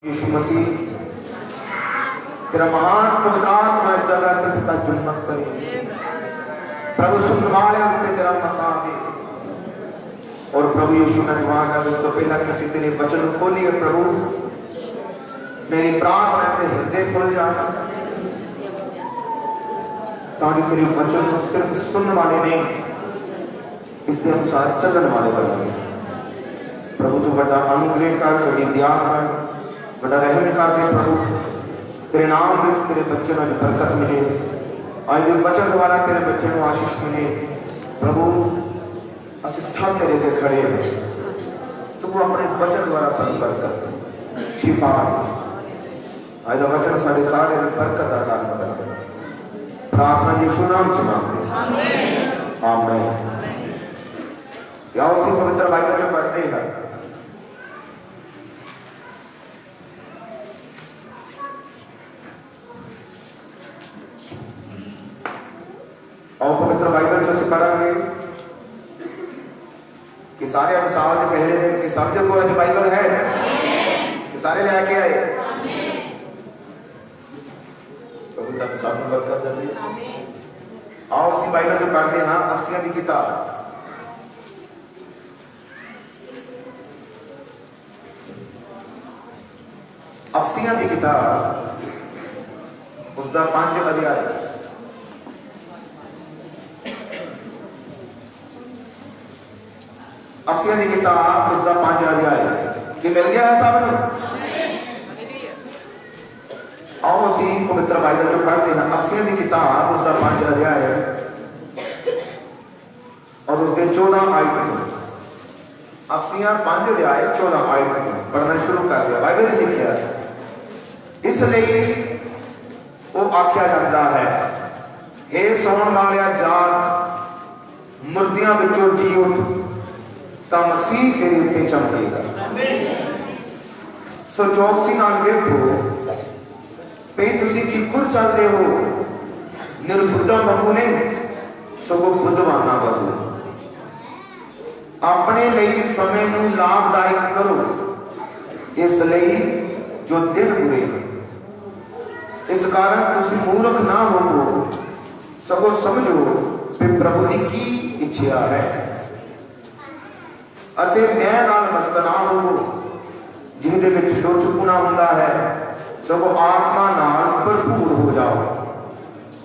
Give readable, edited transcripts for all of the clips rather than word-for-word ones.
यीशु मसीह तेरा महान पवित्रात्मा इस जगह पे पिता जुम्मस करे प्रभु सुनने वाले हमसे तेरा मसा दे। और प्रभु यीशु मैं दुआ कर उसको पहला किसी तेरे वचन खोलिए प्रभु, मेरी प्रार्थना है हृदय खुल जाए ताकि तेरे वचन को सिर्फ सुनने वाले नहीं इसके अनुसार चलने वाले बने। प्रभु तू बड़ा अनुग्रह कर, बड़ी दया कर, बड़ा रहम कर दे प्रभु। तेरे नाम में तेरे बच्चे को बरकत मिले, आज वचन द्वारा तेरे बच्चे को आशीष मिले प्रभु। असि सब तेरे के खड़े हैं, तू अपने वचन द्वारा सब बरकत शिफा आज वचन साढ़े सारे बरकत का कारण बने। प्रार्थना यीशु नाम से मांगते हैं, आमीन। या उसी पवित्र बाइबल जो पढ़ते हैं और पवित्र बाइबल जो से पढ़ेंगे कि सारे साल के पहले दिन के शब्द को जो बाइबल है कि सारे ले आके आए प्रभु तक सब बरकत दे। और उसी बाइबल जो पढ़ते हैं अफसियां की किताब अफसियां की किताब उसका 5 अध्याय अफसियां की किताब उसका 5 अध्याय कि मिल गया है सब और उसी पवित्र बाइबल जो पढ़ते हैं अफसियां की किताब उसका 5 अध्याय और उसके 14 आयत अफसियां 5 अध्याय 14 आयत पढ़ना शुरू कर दिया। बाइबल में लिखा है इसलिए वो आख्या जाता है हे सौण वालिया जाग मुर्दियां विचों जी उठ तां मसीह तेरे उत्ते चमकेगा। सो चौकसी नाल देखो भई तुसी की कुल चलते हो निर्बुद्धा वांगू नहीं सगों बुद्धवाना वांगू। अपने लिए समय नूं लाभदायक करो इसलिए जो दिन बुरे हैं। इस कारण तुसी मूर्ख ना हो सगों समझो कि प्रभु की की इच्छा है अते मैं नाल मस्त ना हो जिहदे विच लोचपुना हुंदा है सगों आत्मा नाल भरपूर हो जाओ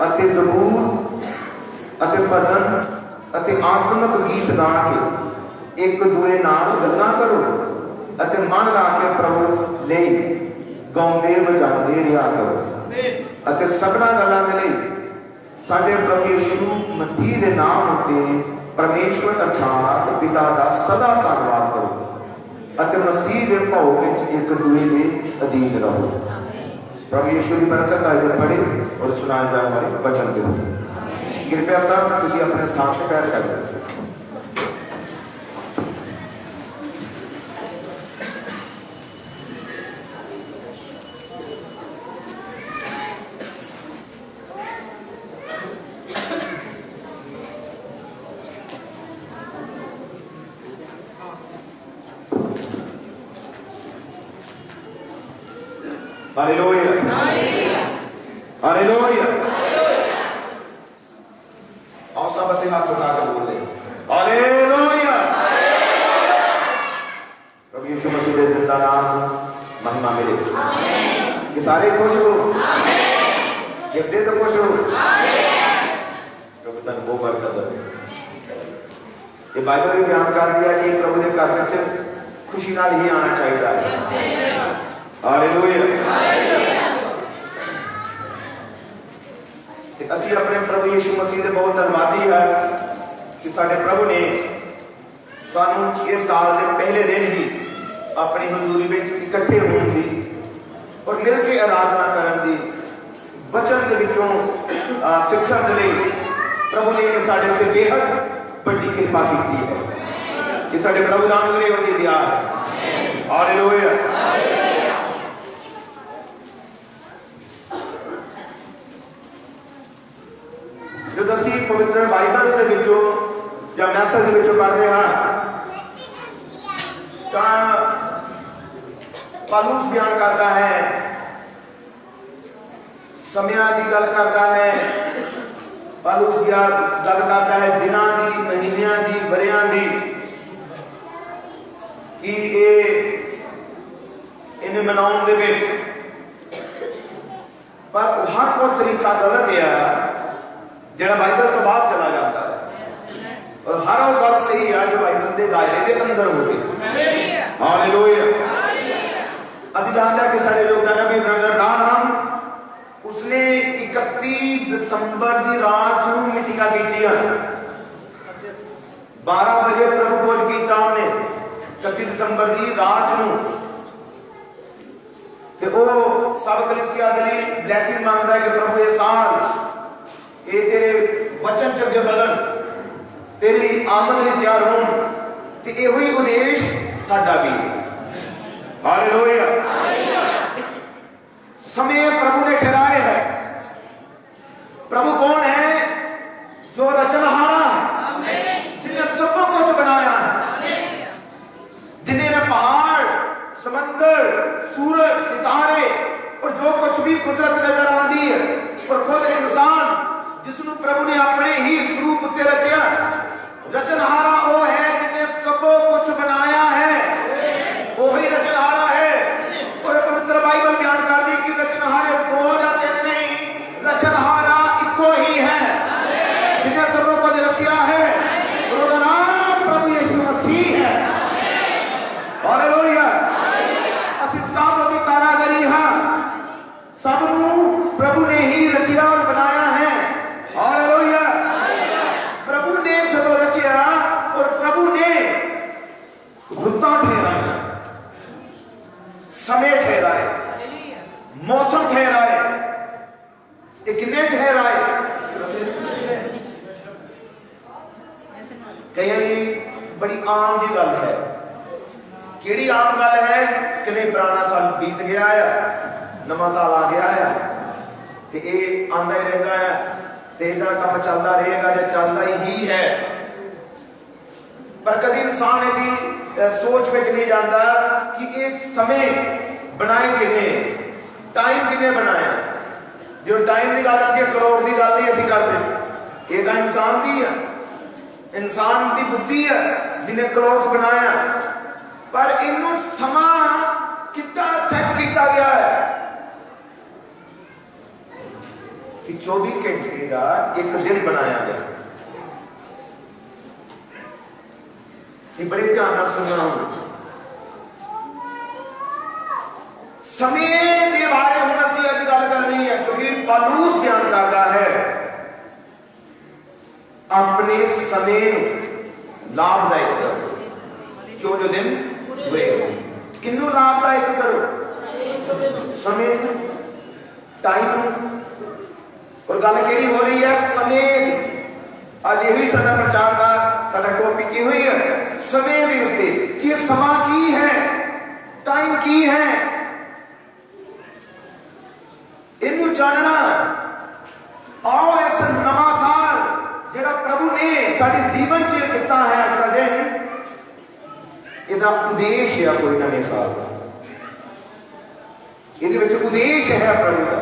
अते ज़बूर अते भजन अते आत्मक गीत गा के एक दूए नाल गल्लां करो अते मन ला के प्रभु ले गाउंदे बजाउंदे रिहा करो अते सबना गल्लां दे लई साडे प्रभु यीशु मसीह दे नाम उत्ते परमेश्वर अर्थात पिता दा सदा धन्नवाद करो अते मसीह दे भाव विच एक दूए दे अधीन रहो। प्रभु यीशु की बरकत आज पढ़े और सुनाए जाने वाले वचन के रूप कृपया सब तुसी अपने स्थान से बैठ सकते हैं। हालेलुया हालेलुया और सब से हाथ उठाकर बोल दे हालेलुया। प्रभु यीशु मसीह के जिंदा नाम महिमा मिले कि सारे खुश हो दे तो खुश हो प्रभु तन वो बरकत दे। ये बाइबल में बयान कर दिया कि प्रभु ने घर में खुशी नाल ही आना चाहिए। हालेलुया। असी अपने प्रभु यीशु मसीह के बहुत धन्यवादी है कि साडे प्रभु ने सानू इस साल के पहले दिन ही अपनी हजूरी में इकट्ठे होने की और मिल के आराधना करने की वचन के विचों सीखने के लिए प्रभु ने साडे ते बेहद बड़ी कृपा की है कि साडे प्रभु दा अनुग्रह और दया है। हालेलुया। जो असी पवित्र बाइबल के विचों या मैसेज के विचों पढ़ रहे हैं पालूस बयान करता है, समयां की गल करता है, पालूस गल करता है दिनां दी, महीनियां दी, वरियां दी, कि इन्हें मनाउण दे विच, पर हर कोई तरीका गलत है जिहड़ा बाइबल तो बाद चला जाता है, और हर वो गल सही है जो बाइबल के दायरे के अंदर होगी। हालेलुया। असं जानते हैं कि सारे लोग नबी ब्रदर हम उसने 31 दिसंबर की रात को मीटिंग की 12 बजे प्रभु भोज किया हमने 31 दिसंबर की रात को, सब कलीसिया के लिए ब्लैसिंग मांगता है कि प्रभु ये साल ये तेरे वचन च बदल, तेरी आमद में तैयार हो, तो यो ही उद्देश साडा भी। हालेलुया। समय प्रभु ने ठहराए है। प्रभु कौन है? जो रचनहारा है, जिन्हें सब कुछ बनाया है, जिन्हें पहाड़, समंदर, सूरज, सितारे और जो कुछ भी कुदरत नजर आती है, और खुद इंसान जिसनु प्रभु ने अपने ही स्वरूप उत्ते रचा। रचनहारा वो है जिन्हें सब कुछ बनाया है, वो ही रचनहारा है। और पवित्र बाइबल बयान कर दी कि रचनहारे 2 या 3 नहीं, रचनहारा इको ही है जिन्हें सब कुछ रचा है, और उसका नाम प्रभु यीशु मसीह है। हालेलुया। असि सब दी कारागरी हां, सबनू प्रभु ने ही रचिया और बनाया है। हालेलुया। प्रभु ने जब रचिया और प्रभु ने रुता ठहराया, समय ठहराए, मौसम ठहराए, कितने ठहराए? कई बड़ी आम की गल है। केड़ी आम गल है कि नहीं, पुराना साल बीत गया है, नवा साल आ गया है, तो ये आंदा ही रहता है, तो इदा काम चलता रहेगा, जो चलता ही है। पर कभी इंसान यदि सोच में नहीं जाता कि ये समय बनाए किने, टाइम किने बनाया। जो टाइम की गल आती है, करोड़ की गल नहीं असीं करते, ये तो इंसान की है, इंसान की बुद्धि है जिन्हें कलोक बनाया। पर इनू समा कितना सेट किया गया है कि 24 घंटे का एक दिन बनाया गया। ये बड़े ध्यान से सुनना होगा। समय के बारे में असीं अज गल करनी है, क्योंकि पौलुस बयान करता है अपने समय लाभदायक करो, क्यों जो दिन बुरे हो। किन्नू लाभदायक करो? समय, टाइम। और गल केड़ी हो रही है? समय। अज यही साडा प्रचार का साडा टॉपिक ये हुई है, समय के उत्ते कि समा की है, टाइम की है, इनू जानना। आओ इस नवा साल जिहड़ा प्रभु ने साडे जीवन च दिता है, अज का दिन, इहदा उद्देश्य है कोई नवे साल का, इहदे विच उद्देश्य है प्रभु का।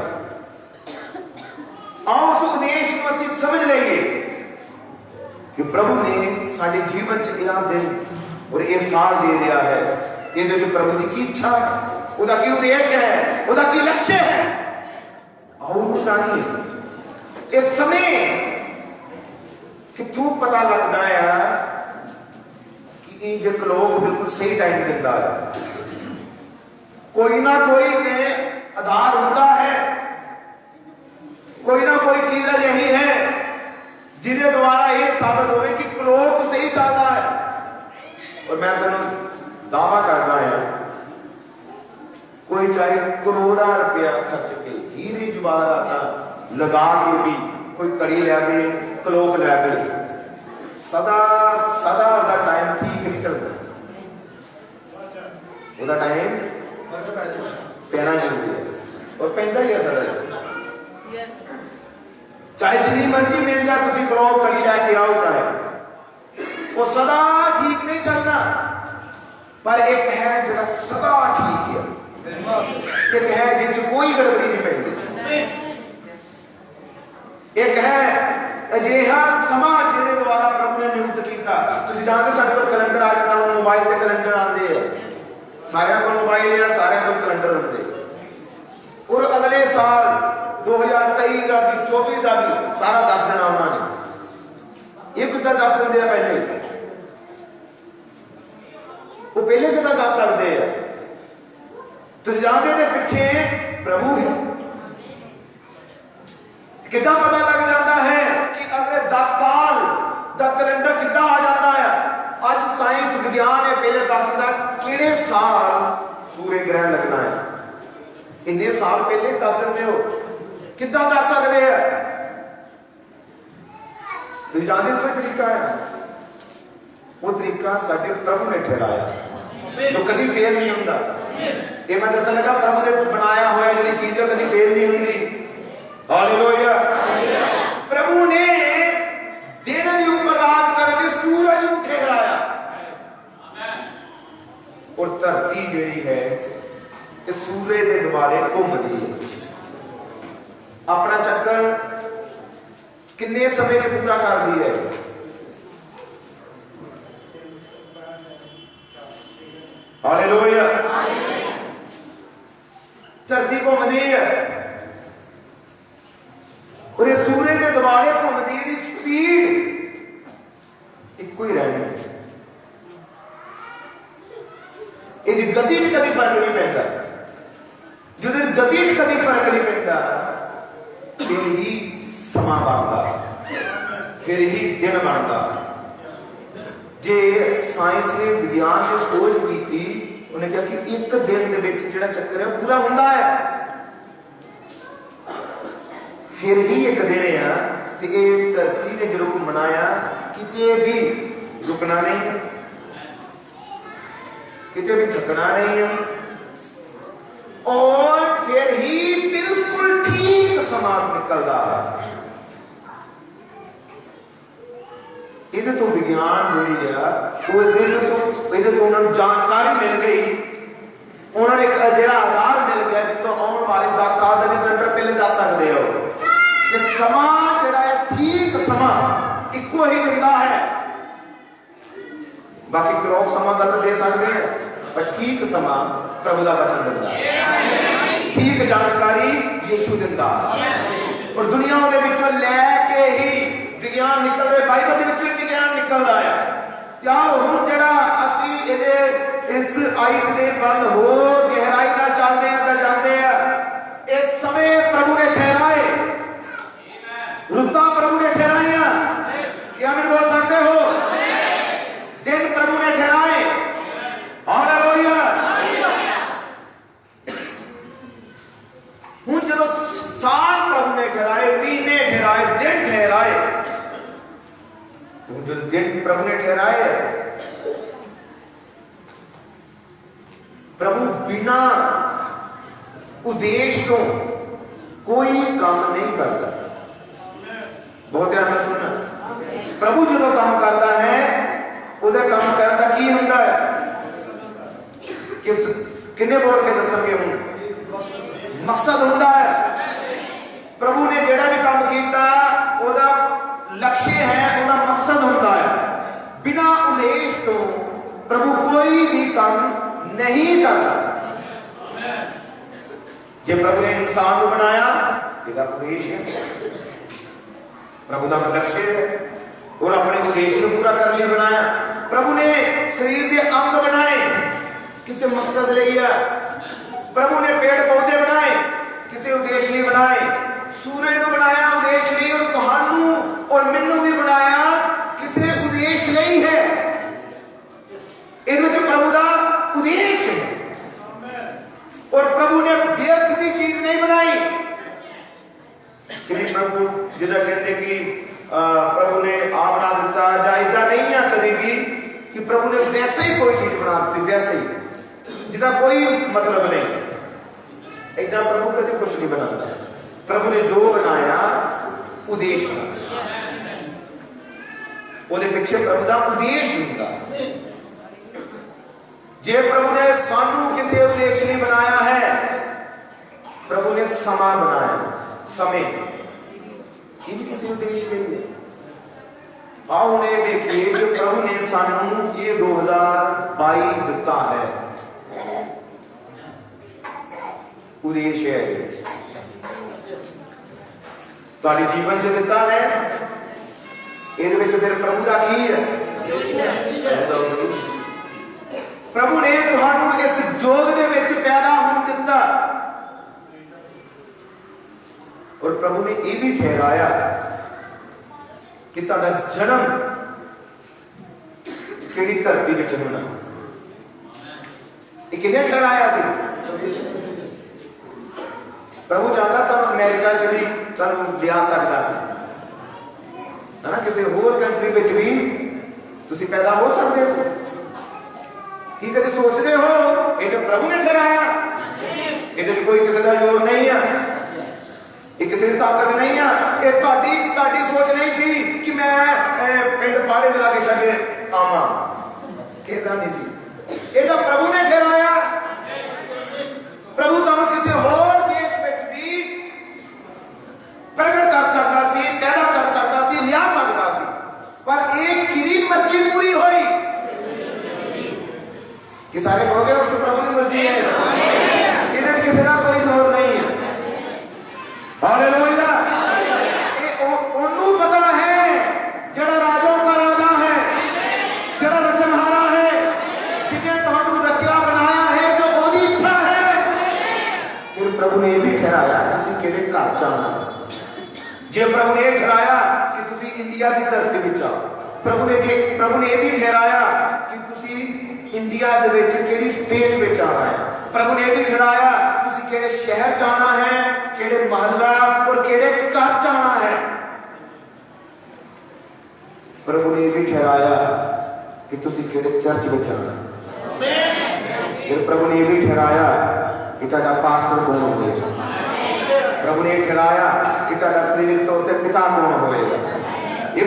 आओ उस उद्देश्य को असीं समझ लेंगे कि प्रभु ने साडे जीवन च यह दिन और यह साल दे दिया है, इहदे विच प्रभु की इच्छा है, उसका की उद्देश्य है, उसका की लक्ष्य है। आओ जानिए इस समय कितों पता लगता है कि ये लोग बिल्कुल सही टाइम दिता है। कोई ना कोई ने आधार होता है, कोई ना कोई चीज यही है जिन्हें द्वारा यह साबित हो कि क्लोक सही चलता है। और मैं तुम दावा करना है, कोई चाहे करोड़ा रुपया खर्च के हीरे जवाहरात लगा के भी कोई कड़ी लै, क्लोक लै, सदा सदा का टाइम ठीक नहीं चलता, उसका टाइम पैना जरूरी है, और पैदा ही है सदा। चाहे जितनी मर्जी महंगा तुम क्लोक कड़ी लैके आओ, चाहे वो सदा ठीक नहीं चलना, पर एक है जो सदा ठीक है, एक है जिस कोई गड़बड़ी नहीं पैंदी, एक है अजिहा समा जिहदे द्वारा प्रभु ने नियुक्त किया। तुसीं जानते साडे कोल कैलेंडर आ जाता, हुण मोबाइल ते कैलेंडर आते हैं, सारे को मोबाइल है, सारे को कैलेंडर होंगे। और अगले साल 2023 का भी 24 का भी सारा दस देना उन्होंने। एक कितना दस दिन दिया पहले, वो पहले कितना दस सकते हैं। तुसीं जानते थे पिछे प्रभु है, कितना पता लग जाता है कि अगले 10 साल का कैलेंडर कितना आ जाता है। आज साइंस विज्ञान है पहले दस दिता किहड़े साल सूर्य ग्रहण लगना है, इन्ने साल पहले दस दिंदे हो, कितना दस सकते हैं। तुसीं जानते कोई तरीका है, वो तरीका साडे प्रभु ने ठहराया जो कभी फेल नहीं होता। ये मैं दसन लगा प्रभु ने बनाया हुआ जी चीज कभी फेल नहीं होती। हालेलुया। प्रभु ने दिन के ऊपर राज करने लिए सूरज को ठहराया और धरती जी है कि सूर्य के दुआरे घूमती है। अपना चक्कर किन्ने समय च पूरा करती है। हालेलुया। धरती घूमती है और ये सूर्य के दुआरे घूमती है, स्पीड इको ही रहनी, यदि गति च कभी फर्क नहीं पैदा। जो गति च कभी फर्क नहीं पैदा फिर ही समा बनता, फिर ही दिन बनता। जे साइंस ने विज्ञान से खोज की, उन्हें कहा कि एक दिन के जो चक्कर है पूरा होता है, फिर ही एक दिन है। तो ये धरती ने जो मनाया किते भी रुकना नहीं, किते भी थकना नहीं है, और फिर ही बिल्कुल ठीक समा निकलता है। ये तो विज्ञान हुई है, उस दिन तो उन्होंने जानकारी मिल गई, उन्होंने एक अजिहा आधार मिल गया जिसको आने वाले 10 साल का भी कैलेंडर पहले दस सकते हो। समा जिहड़ा है ठीक समा इको ही दिंदा है, बाकी क्लॉक समा गलत दे सकते हैं, पर ठीक समा प्रभु का वचन दिंदा है, ठीक जानकारी यीशु दिंदा है। और दुनिया दे विचों लैके ही विज्ञान निकलदे, बाइबल दे विचों विज्ञान निकलदा है। क्या हुण जिहड़ा असीं इस आयत दे बल हो गहराई नाल चलदे हैं तां जांदे हैं। इस समय प्रभु ने ठहराए, रुता प्रभु ने ठहराइया, क्या मैं बोल सकते हो? दिन प्रभु ने ठहराए। हालेलुया। हुण जदों साल प्रभु ने ठहराए, महीने ठहराए, दिन ठहराए, तो जो दिन प्रभु ने ठहराए, प्रभु बिना उद्देश्य तो कोई काम नहीं करता। बहुत ध्यान से सुनना, प्रभु जो काम करता है उहदा काम करता की हुंदा है, किस किन्ने बोल के दसणगे हुण मकसद हुंदा है। प्रभु ने जेड़ा भी काम किया उहदा लक्ष्य है, उहदा मकसद हुंदा है। बिना उद्देश्य तो प्रभु कोई भी काम नहीं करता। जे प्रभु ने इंसान को बनाया, इसका उद्देश्य है, प्रभु का लक्ष्य है, और अपने उद्देश्य को पूरा करने लिए बनाया। प्रभु ने शरीर के अंग बनाए, किसी मकसद लिए। प्रभु ने पेड़ पौधे बनाए, किसी उद्देश्य लिए बनाए। सूर्य को बनाया उद्देश्य लिए, और तुहानू और मैनू भी बनाया किसी उद्देश्य लिए है। इहदे विच प्रभु का उद्देश्य है, और प्रभु ने व्यर्थ की चीज नहीं बनाई। कि प्रभु जिदा कहते कि प्रभु ने आ बना दिता, जायदा नहीं है कभी भी कि प्रभु ने वैसे ही कोई चीज बना दी, वैसे ही जिदा कोई मतलब नहीं। ऐसा प्रभु कभी कुछ नहीं बनाता। प्रभु ने जो बनाया उद्देश्य, वो पीछे प्रभु का उद्देश्य होता। जे प्रभु ने सानू किसी उद्देश्य लिए बनाया है, प्रभु ने समा बनाया, समय ये भी किसी उद्देश्य के लिए। आओ उन्हें देखिए कि प्रभु ने सानू ये 2022 दिता है, उद्देश्य है ਤੁਹਾਡੇ जीवन च दिता है। ये फिर प्रभु का की है, प्रभु ने तुहानू इस जोग दे विच पैदा होने दिता और प्रभु ने यह भी ठहराया कि तुहाडा जन्म किहड़ी धरती विच होना। ये किहने ठहराया सी? प्रभु चाहता तुहानू अमेरिका च भी तुहानू ब्याह सकदा सी, है ना, किसी होर कंट्री विच भी तुसीं पैदा हो सकदे सी। की कदे सोचते हो ये तो प्रभु ने ठहराया, ये कोई किसी का जोर नहीं है, ये किसी की ताकत नहीं है, ये ताड़ी सोच नहीं सी कि मैं पिंड पाड़े जला के छके आवा, कहता नहीं सी। ये तो प्रभु ने ठहराया। प्रभु तुहानू किसी होर देश विच भी प्रगट कर सकता सी, पैदा कर सकता सी, लिया सकता सी, पर एक किदी मर्जी पूरी हुई कि सारे कहोगे उस प्रभु की मर्जी है, इधर किसी का कोई जोर नहीं है। हालेलुया। ओनू पता है जड़ा राजों का राजा है, जड़ा रचनहारा है, जिन्हें तुहानू रचिया बनाया है, तो ओदी इच्छा है। फिर प्रभु ने भी ठहराया तुसीं किहड़े घर जाना। जे प्रभु ने ठहराया कि तुसीं इंडिया की धरती विच आओ, प्रभु ने यह भी ठहराया कि तुसीं India they which किहड़ी state which आना है। प्रभु ने भी ठहराया तुसीं किहड़े शहर जाना है, किहड़े महल्ला और किहड़े घर जाना है। प्रभु ने भी ठहराया कि तुसीं किहड़े चर्च विच आना है। फिर प्रभु ने भी ठहराया कि तुहाडा पास्टर कौन होएगा। प्रभु ने ठहराया कि तुहाडा सरीर तौर ते पिता कौन होएगा। ये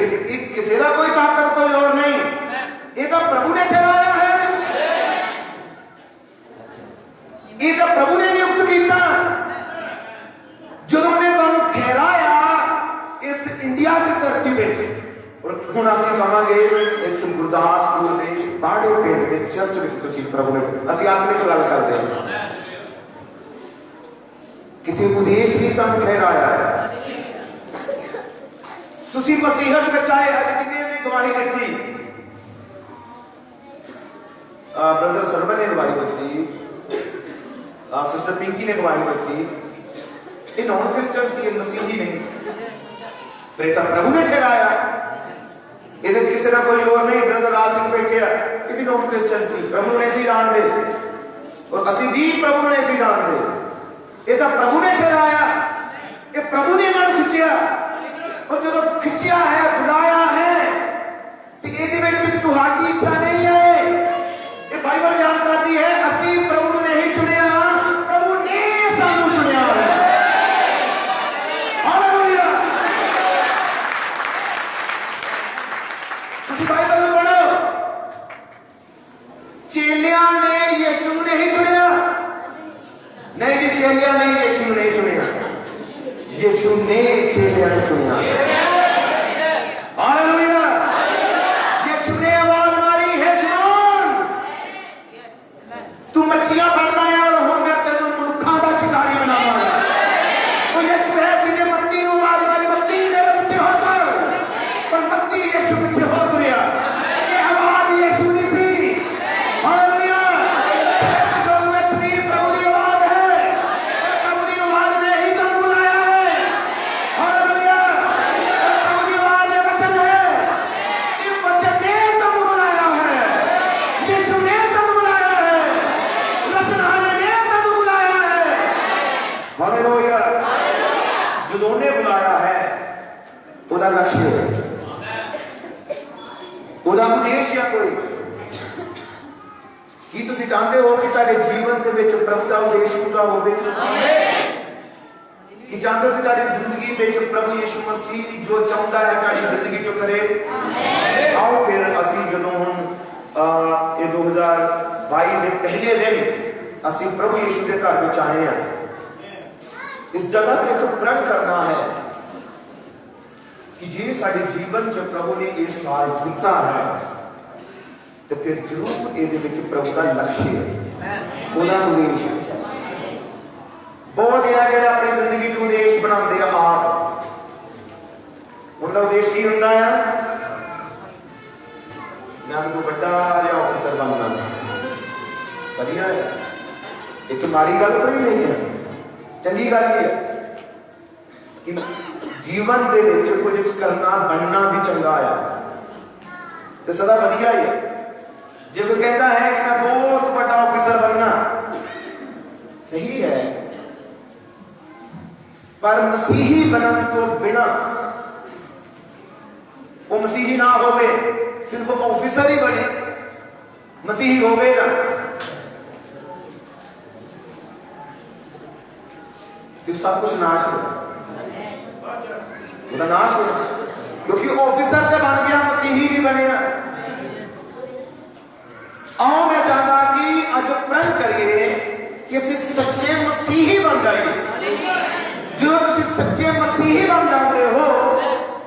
किसी का कोई ताकत कोई और नहीं, ये तो प्रभु ने ठहराया है, ये तो प्रभु ने नियुक्त किया। जो ने तुहानू ठहराया इस इंडिया की धरती में, और हुण असीं कहांगे इस गुरदासपुर के इस बाड़े पिंड के चर्च में तुसीं प्रभु ने, असीं आत्मिक गल करते हैं, किसी उद्देश्य लिए तुहानू ठहराया है। तुसीं मसीहत विच आए। अज किन्ने ने गवाही दी? ब्रदर सरवन ने गवाही दी, सिस्टर पिंकी ने गवाही दी। ये नॉन क्रिश्चियन सी, मसीही नहीं, फिर तो प्रभु ने ठहराया। ये किसी का कोई और नहीं। ब्रदर राज सिंह बैठे, ये भी नॉन क्रिश्चियन सी, प्रभु ने सी जान दे और असी भी प्रभु ने सी जान दे। ये तो प्रभु ने ठहराया, ये प्रभु ने इन्होंने खिंचिया, और जो खिंचिया है, बुलाया है, तो ये तुहाडी इच्छा नहीं है। ये बाइबल बयान करती है असी प्रभु ने ही चुनिया, प्रभु ने सानू चुनिया है। हालेलुया। तुसीं बाइबल में पढ़ो, चेलियां ने यीशु ने ही चुनिया। नहीं जी, चेलियां ने यीशु ने नहीं चुनिया, यीशु ने चेलियां ने चुनिया। हालेलुया। यीशु ने आवाज मारी, हे शमौन तू मच्छियां फड़दा है और हुण मैं तेनू मनुक्खां दा शिकारी बनावांगा। वो यीशु है जिन्हें मत्ती नूं आवाज मारी, मत्ती मेरे पीछे हो चल, पर मत्ती यीशु पीछे हो तुरिया। ये आवाज यीशु दी सी। हालेलुया। इस लोग विच भी प्रभु दी आवाज है, प्रभु दी आवाज ने ही तुहानू बुलाया है। हालेलुया। प्रभु दी आवाज ये वचन है, ये वचन ने तुहानू बुलाया है, यीशु ने तुहानू बुलाया है, रचनहारे ने तुहानू बुलाया है। हालेलुया। जो ने बुलाया है ਉਹਦਾ लक्ष्य है, ਉਹਦਾ उद्देश्य है कोई। ਕੀ ਤੁਸੀਂ ਚਾਹੁੰਦੇ ਹੋ ਕਿ ਤੁਹਾਡੇ ਜੀਵਨ ਦੇ ਵਿੱਚ ਪ੍ਰਭੂ ਦਾ ਉਦੇਸ਼ ਪੂਰਾ ਹੋਵੇ? ਕੀ ਚਾਹੁੰਦੇ ਹੋ ਕਿ ਤੁਹਾਡੀ ਜ਼ਿੰਦਗੀ ਵਿੱਚ ਪ੍ਰਭੂ ਯਿਸੂ ਮਸੀਹ ਜੋ ਚਾਹੁੰਦਾ ਹੈ ਤੁਹਾਡੀ ਜ਼ਿੰਦਗੀ ਚੋਂ ਕਰੇ? ਆਓ ਫਿਰ ਅਸੀਂ ਜਦੋਂ ਹੁਣ ਇਹ 2022 सफाई के पहले दिन असी प्रभु यीशु के घर में आए हैं। इस जगह से एक प्रण करना है कि जे साडे जीवन च प्रभु ने इस साल दिता है तो फिर जरूर ये प्रभु का लक्ष्य है, उद्देश्य है। बहुत है जो अपनी जिंदगी को उद्देश्य बनाते हैं आप, उनका उद्देश्य की होता है मैं तो बड़ा या ऑफिसर बनना, बढ़िया है, ये माड़ी गल कोई नहीं है, चंगी गल है कि जीवन के कुछ करना बनना भी चंगा है तो सदा वधिया ही है। जो कोई कहता है कि मैं बहुत बड़ा ऑफिसर बनना, सही है, पर मसीही बनने तो बिना वो मसीही ना होवे, सिर्फ ऑफिसर ही बने, मसीही होवे ना तो सब कुछ नाश हो, नाश हो, क्योंकि ऑफिसर जब बन गया मसीही भी बनेगा। आओ मैं चाहता कि अज प्रण करिए कि असि सच्चे मसीही बन जाइए। जो तुम सच्चे मसीही बन जाते हो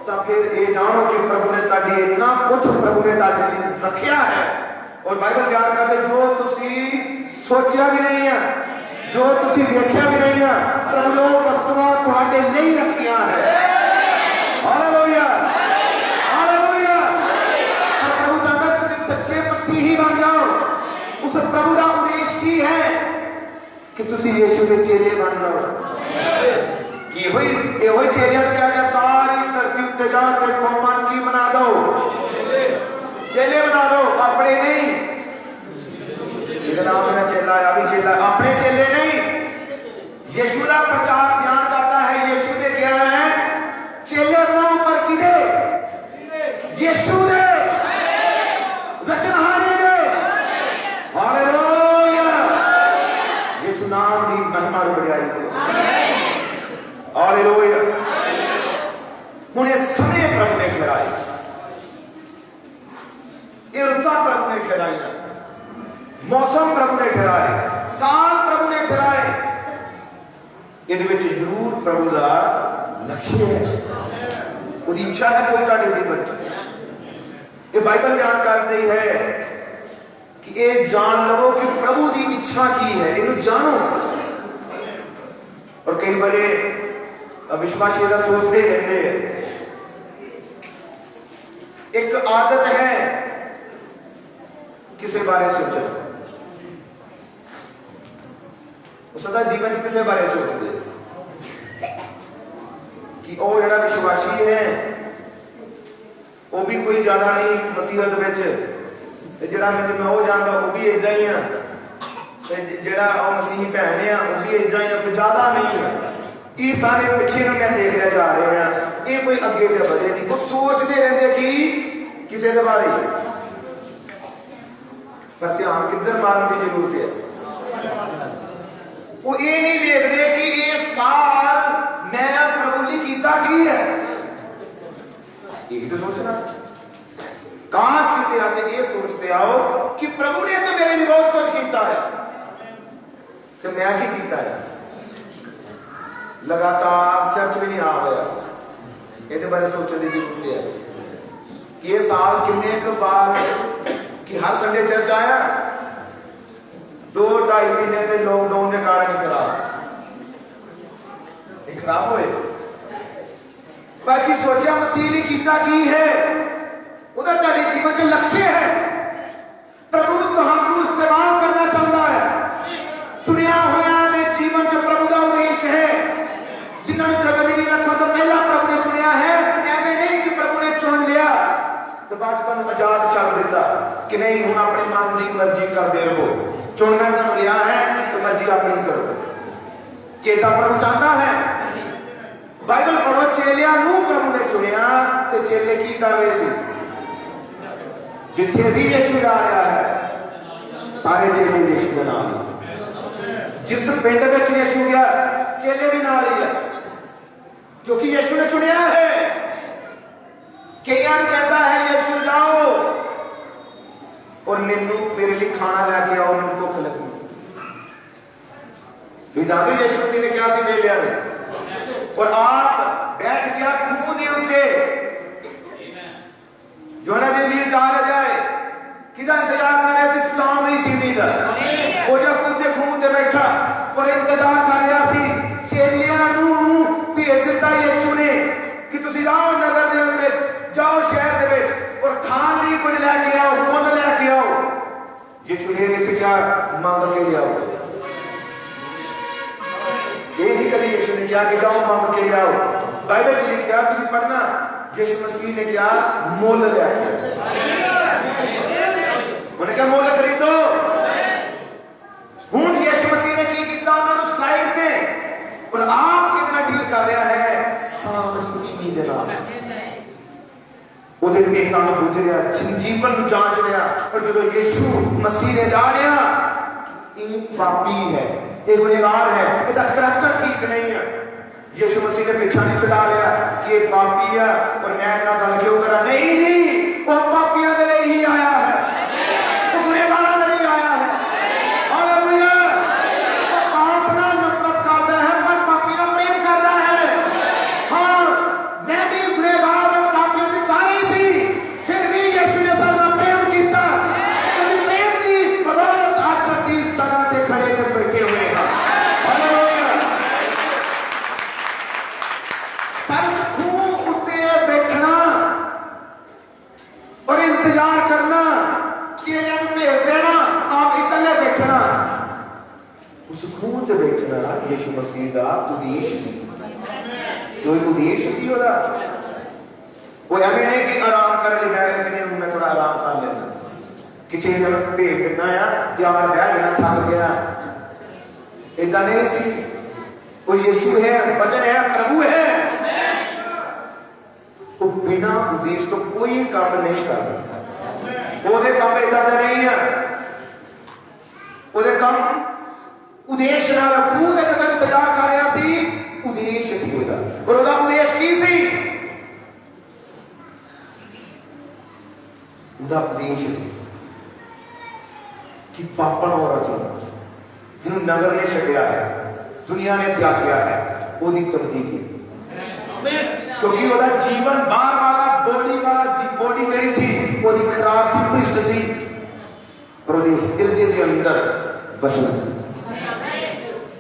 तो फिर ये जानो कि प्रभु ने ताड़ी इतना कुछ प्रभु ने ताड़ी रखा है। और बाइबल बयान करते जो तुम सोचा भी नहीं है, जो तुम देखा भी नहीं है, प्रभु जो वस्तुआं तुहाडे लिए रखिया है। Hallelujah, hallelujah. प्रभु चाहता तुम सच्चे मसीही बन जाओ। उस प्रभु का उद्देश्य की है कि तुम यीशु के चेले बन जाओ। कि वही चेलियां क्या क्या सारी धरती उत्ते जाके कौमां की बना दो, चेले बना दो, अपने नहीं। नाम मेरा चेला है, अभी चेला अपने चेले नहीं। यीशु का प्रचार बयान करता है, यीशु ने क्या है चेले बनाओ, पर किदे यीशु दे रचनहारे दे। हालेलुया, यीशु नाम की महिमा बढ़ाई दे। हालेलुया। हुण ये समय प्रभु ने ठहराए, ये रुता प्रभु ने ठहराई, मौसम प्रभु ने ठहराए, साल प्रभु ने ठहराए। ये जरूर प्रभु का लक्ष्य है, उसकी इच्छा है कोई ताड़े जीवन। ये बाइबल बयान करती है कि ये जान लो कि प्रभु की इच्छा की है, इन्हें जानो। और कई बारे विश्वासी का सोचते रहते हैं, एक आदत है किसी बारे सोचना, सदा जीवन किसी बारे सोचते कि वो जरा विश्वासी है वो भी कोई ज्यादा नहीं मसीहत में, जरा मैं हो जाता वो भी इदा ही है, जरा मसीही भैन है वो भी इदा ही है, कोई ज्यादा नहीं है। ये सारे पिछे मैं देखते जा रहे हैं, ये कोई अगे तो बढ़े नहीं। वो सोचते रहते कि किसी के बारे, पर ध्यान किधर मारने की जरूरत है। वो ये नहीं देखते कि ये साल मैं प्रभु ने कीता की है, यही तो सोचना। काश किते आके ये सोचते आओ कि प्रभु ने तो मेरे लिए बहुत कुछ किया है, तो मैं क्या किया है। लगातार चर्च भी नहीं आ गया, ये बारे सोचने की जरूरत है कि ये साल कितने बार कि हर संडे चर्च आया, 2-2.5 महीने में लॉकडाउन के कारण खराब हुए, बाकी सोचा मसीह ने कीता की है, उधर तारे जीवन च लक्ष्य है। प्रभु तुहानू इस्तेमाल करना चाहता है, चुनिया हुआ ने जीवन च प्रभु का उद्देश्य है, जिन्होंने जगत नहीं रखा तो पहला प्रभु ने चुनिया है। ऐसे नहीं कि प्रभु ने चुन लिया तो बाद तुम आजाद छड़ दिता कि नहीं हम अपनी मन की मर्जी करते रहो, चुनना तुम लिया है तो मर्जी अपनी करो, केता प्रभु चाहता है। बाइबल पढ़ो, चेलियां प्रभु ने चुनिया तो चेले की कर रहे थे, जिथे भी यीशु जा रहा है सारे चेले यीशु के नाम, जिस पिंड में यीशु गया चेले भी नाल ही है, क्योंकि यीशु ने चुनिया है। कईयां कहता है यीशु जाओ और मैनू मेरे लिए खाना लैके आओ, मैंने भुख लगी। ये जानते यीशु मसीह ने क्या सी चेलियां ने, और आप बैठ गया खूह के उत्ते, यूहन्ना ने भी चाल जाए किदा इंतजार कर रहा सी, सामरी तीनी दा वो जो खुद के खूह ते बैठा और इंतजार कर रहा सी। चेलियां नूं भेज दिता यीशु ने कि तुसी जाओ नगर दे विच, जाओ शहर दे विच और खान लई कुछ लैके आओ, मुल लैके आओ। यीशु ने इसे क्या मांग के ले आओ, ये नहीं कभी यीशु ने क्या कि जाओ मांग के ले आओ। बाइबल च लिखा तुसी पढ़ना, यीशु मसीह ने क्या मुल लैके उन्हें क्या मुल खरीदो। हुण यीशु मसीह ने की कीता, उन्होंने साइड ते और आप कितना डील कर रहा है सामरी दे नाल, ओदे पेटां नूं बुझ रहा, जीवन नूं जांच रहा। और जदों यीशु मसीह ने जानिया ये पापी है, ये गुनहगार है, इसका करैक्टर ठीक नहीं है, यीशु मसीह ने पीछा नहीं छुड़ा लिया कि ये पापी है और मैं इतना गल क्यों करा। नहीं, वो पापियों के लिए ही आया है, वो गुनहगारों के लिए आया है। हालेलुया। पाप ना नफरत करता है पर पापी ना प्रेम करता है। हाँ, मैं भी गुनहगार और पापियों से सारी सी, फिर भी यीशु ने सारा प्रेम किया। क्योंकि प्रेम की बदौलत आज असीं इस तरह से खड़े के बैठे हुए हैं। हालेलुया। पर खूह उत्ते बैठना और इंतजार करना, चेलियां नूं भेज देना, आप इकल्ले बैठना, उस खूह ते बैठना यीशु मसीह का उद्देश्य सी। कोई उद्देश्य सी ओदा, वो एवं नहीं कि आराम कर ले बैठ के मैं थोड़ा आराम कर लेना, कि चेलियां नूं भेज देना या मैं बैठ लेना, थक गया, इतना नहीं सी। वो यीशु है, वचन है, प्रभु है, वो बिना उद्देश्य तो कोई काम नहीं करता। वो काम इतना नहीं है, वो काम उद्देश्य नाल खूह दे जगह इंतजार कर रहा सी, उद्देश्य सी ओदा, और ओदा उद्देश्य की सी, ओदा उद्देश्य सी कि पापन औरत जिन्हों नगर ने छड्या है, दुनिया ने त्यागया है, ओदी तब्दीली। क्योंकि ओदा जीवन बार वाला बॉडी मेरी सी, ओदी खराब सी, भ्रिष्ट सी, पर ओदी हृदय के अंदर वसन सी।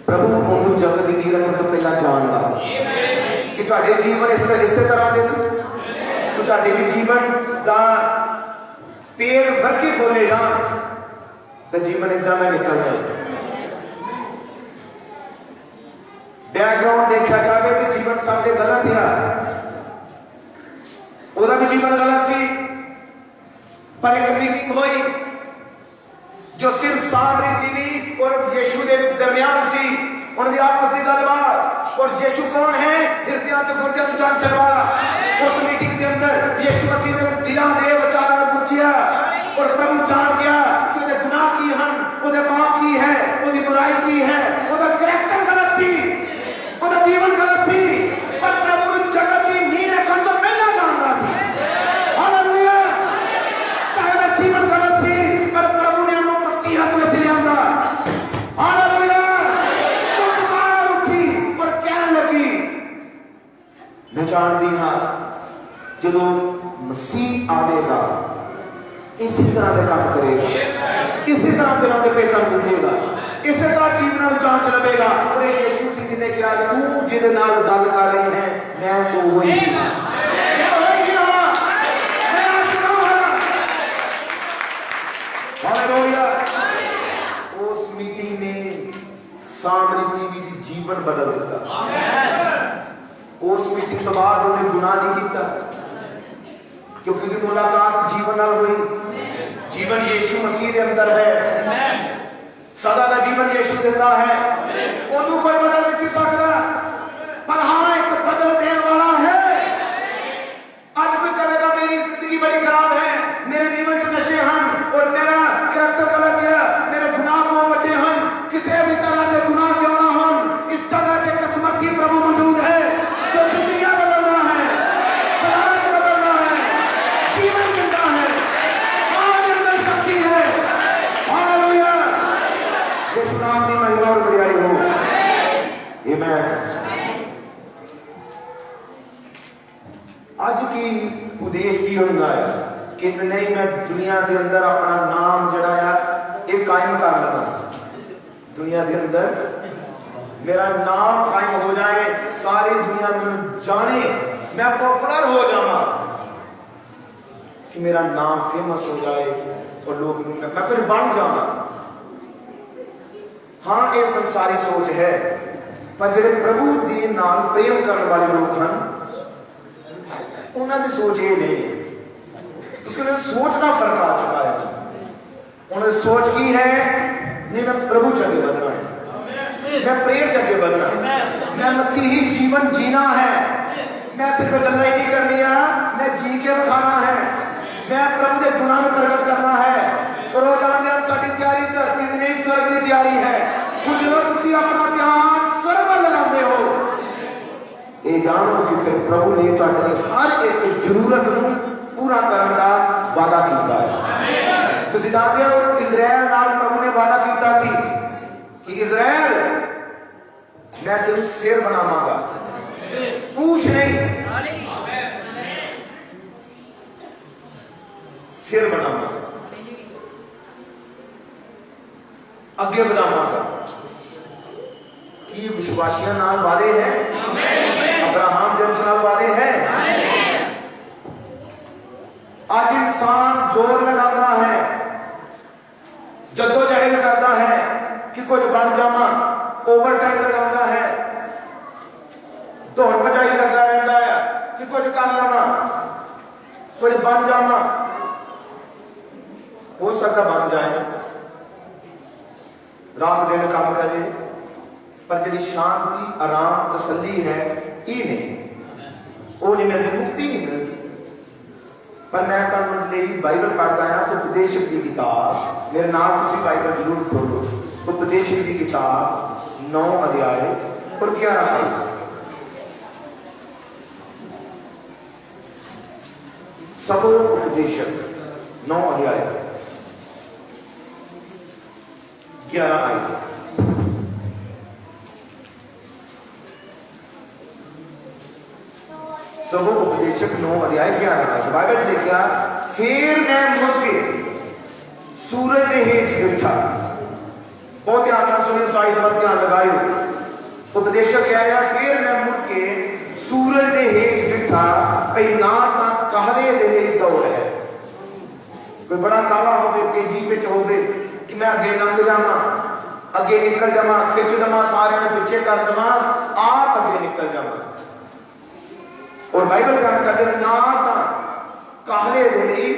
प्रभु ओनू जगत दी नींव रखण तो पहला जानदा सी कि तुहाडे जीवन इस तरह दे सी, तो तुहाडे भी जीवन दा पेड़ वर्गे खोले जान तो जीवन इतना में निकल जाए। बैकग्राउंड देखा जाए तो जीवन सबके गलत है, ओदा भी जीवन गलत सी। पर एक मीटिंग हुई जो सिर्फ सामरी तीनी और यीशु के दरमियान सी, उनकी आपस की गलबात। और यीशु कौन है? हृदय तो गुर्दे तो जान चलवाला। उस मीटिंग के अंदर यीशु मसीह ने दिलों के विचारों को पूछा और प्रभु जान गया कि उहदे गुनाह की हन, उहदे पाप की है, उहदी बुराई की है, उहदा करैक्टर गलत सी, उहदा जीवन गलत सी। पर प्रभु ने जगत की नींव रखण तो पहला जानदा सी। हालेलुया। चाहे उहदा जीवन गलत सी पर प्रभु ने उहनूं मसीहत विच लिआंदा। हालेलुया। पुकार उठी और कहण लगी, मैं जानदी हां जदों मसीह आवेगा इसी तरह का काम करेगा, इसी तरह दिलों के पेटां बुझेगा, इसी तरह जीवन में जांच लवेगा। और यीशु मसीह ने कहा, तू जिहदे नाल गल कर रही है मैं तो वही हां, मैं वही हां, मैं आत्मा हां। हालेलुया। उस मीटिंग ने सामरी टीवी दी जीवन बदल दिता। उस मीटिंग तो बाद उन्हें गुनाह नहीं किया क्योंकि उसकी मुलाकात जीवन नाल हुई। जीवन यीशु मसीह के अंदर है, सदा का जीवन यीशु देता है, उन्होंने कोई बदल नहीं सकता। पर हाँ, एक बदल देने वाला है। आज कोई कहेगा मेरी जिंदगी बड़ी खराब है, मेरे जीवन से नशे हैं और मेरा करैक्टर गलत है, मेरे गुनाह को बड़े हैं, किसी भी तरह के गुनाह क्यों ना हो, इस तरह के कसमती प्रभु मौजूद है जो दुनिया बदलना है, समाज बदलना है, जीवन मिलना है, आज अंदर शक्ति है। अज की उद्देश्य की होता है कि नहीं मैं दुनिया के अंदर अपना नाम जड़ा ये कायम कर लगा, दुनिया के अंदर मेरा नाम कायम हो जाए, सारी दुनिया में जाने, मैं पॉपुलर हो जाऊंगा, कि मेरा नाम फेमस हो जाए और लोग मैं कुछ बन जाऊंगा। हाँ ये संसारी सोच है, पर जो प्रभु के नाम प्रेम करने वाले लोग हैं उन्होंने सोच ये नहीं है, क्योंकि उन्हें सोच का फर्क आ चुका है। उन्हें सोच की है नहीं मैं प्रभु चंगे बदना है, मैं प्रेम चंगे बदना है, मैं मसीही जीवन जीना है, मैं सिर्फ गल्ला ही नहीं करनी है, मैं जी के दिखाना है, मैं प्रभु के गुनाह में प्रगट करना है। रोजाना साडी तैयारी धरती की नहीं स्वर्ग की तैयारी है। कुछ लोग तुसी अपना ध्यान स्वर्ग में लगाते हो, ये जानो कि फिर प्रभु ने तुहाडी हर एक जरूरत को पूरा करने का वादा किया है। तुसी जानते हो इजराइल नाल प्रभु ने वादा किया सी कि इजराइल मैं तेरे सिर बनावांगा, पूछ नहीं, सिर बनावांगा, अगे बढ़ावांगा। कि विश्वासियों नाल वादे हैं, अब्राहम जन नाल वादे हैं। आज इंसान जोर लगाता है, जद्दोजहद करता है कि कुछ बन जावा, ओवर टाइम लगाता है, दौड़ भजाई लगा रहता है कि कुछ कर लवा, कुछ बन जावा। हो सकता बन जाए, रात दिन काम करे, पर जी शांति आराम तसल्ली है ये नहीं, वो नहीं मिलती, मुक्ति नहीं मिलती। पर मैं तुहानू बाइबल पढ़ता है, उपदेशक की किताब, मेरे नाम तुसीं बाइबल जरूर खोलो, उपदेशक की किताब 9 अध्याय और 11 आयत। सबो उपदेशक 9 अध्याय 11 आयत। सबो उपदेशक 9 अध्याय 11 आयत। बाइबल च लिखा, फिर मैं मुड़ के सूरज के हेठ बैठा। बहुत ध्यान से सुनिए, साइड पर ध्यान लगाओ। उपदेशक कह रहा, फिर मैं मुड़ के सूरज के हेठ बैठा, कई ना ता कहले दे लिए दौड़ है। कोई बड़ा काला हो, तेजी में हो कि मैं अगे लंघ जावा, अगे निकल जावा, खिंच दवा, सारे ने पीछे कर दवा, आप अगे निकल जावा। और बाइबल बयान करते हैं ना ता कहले दे लिए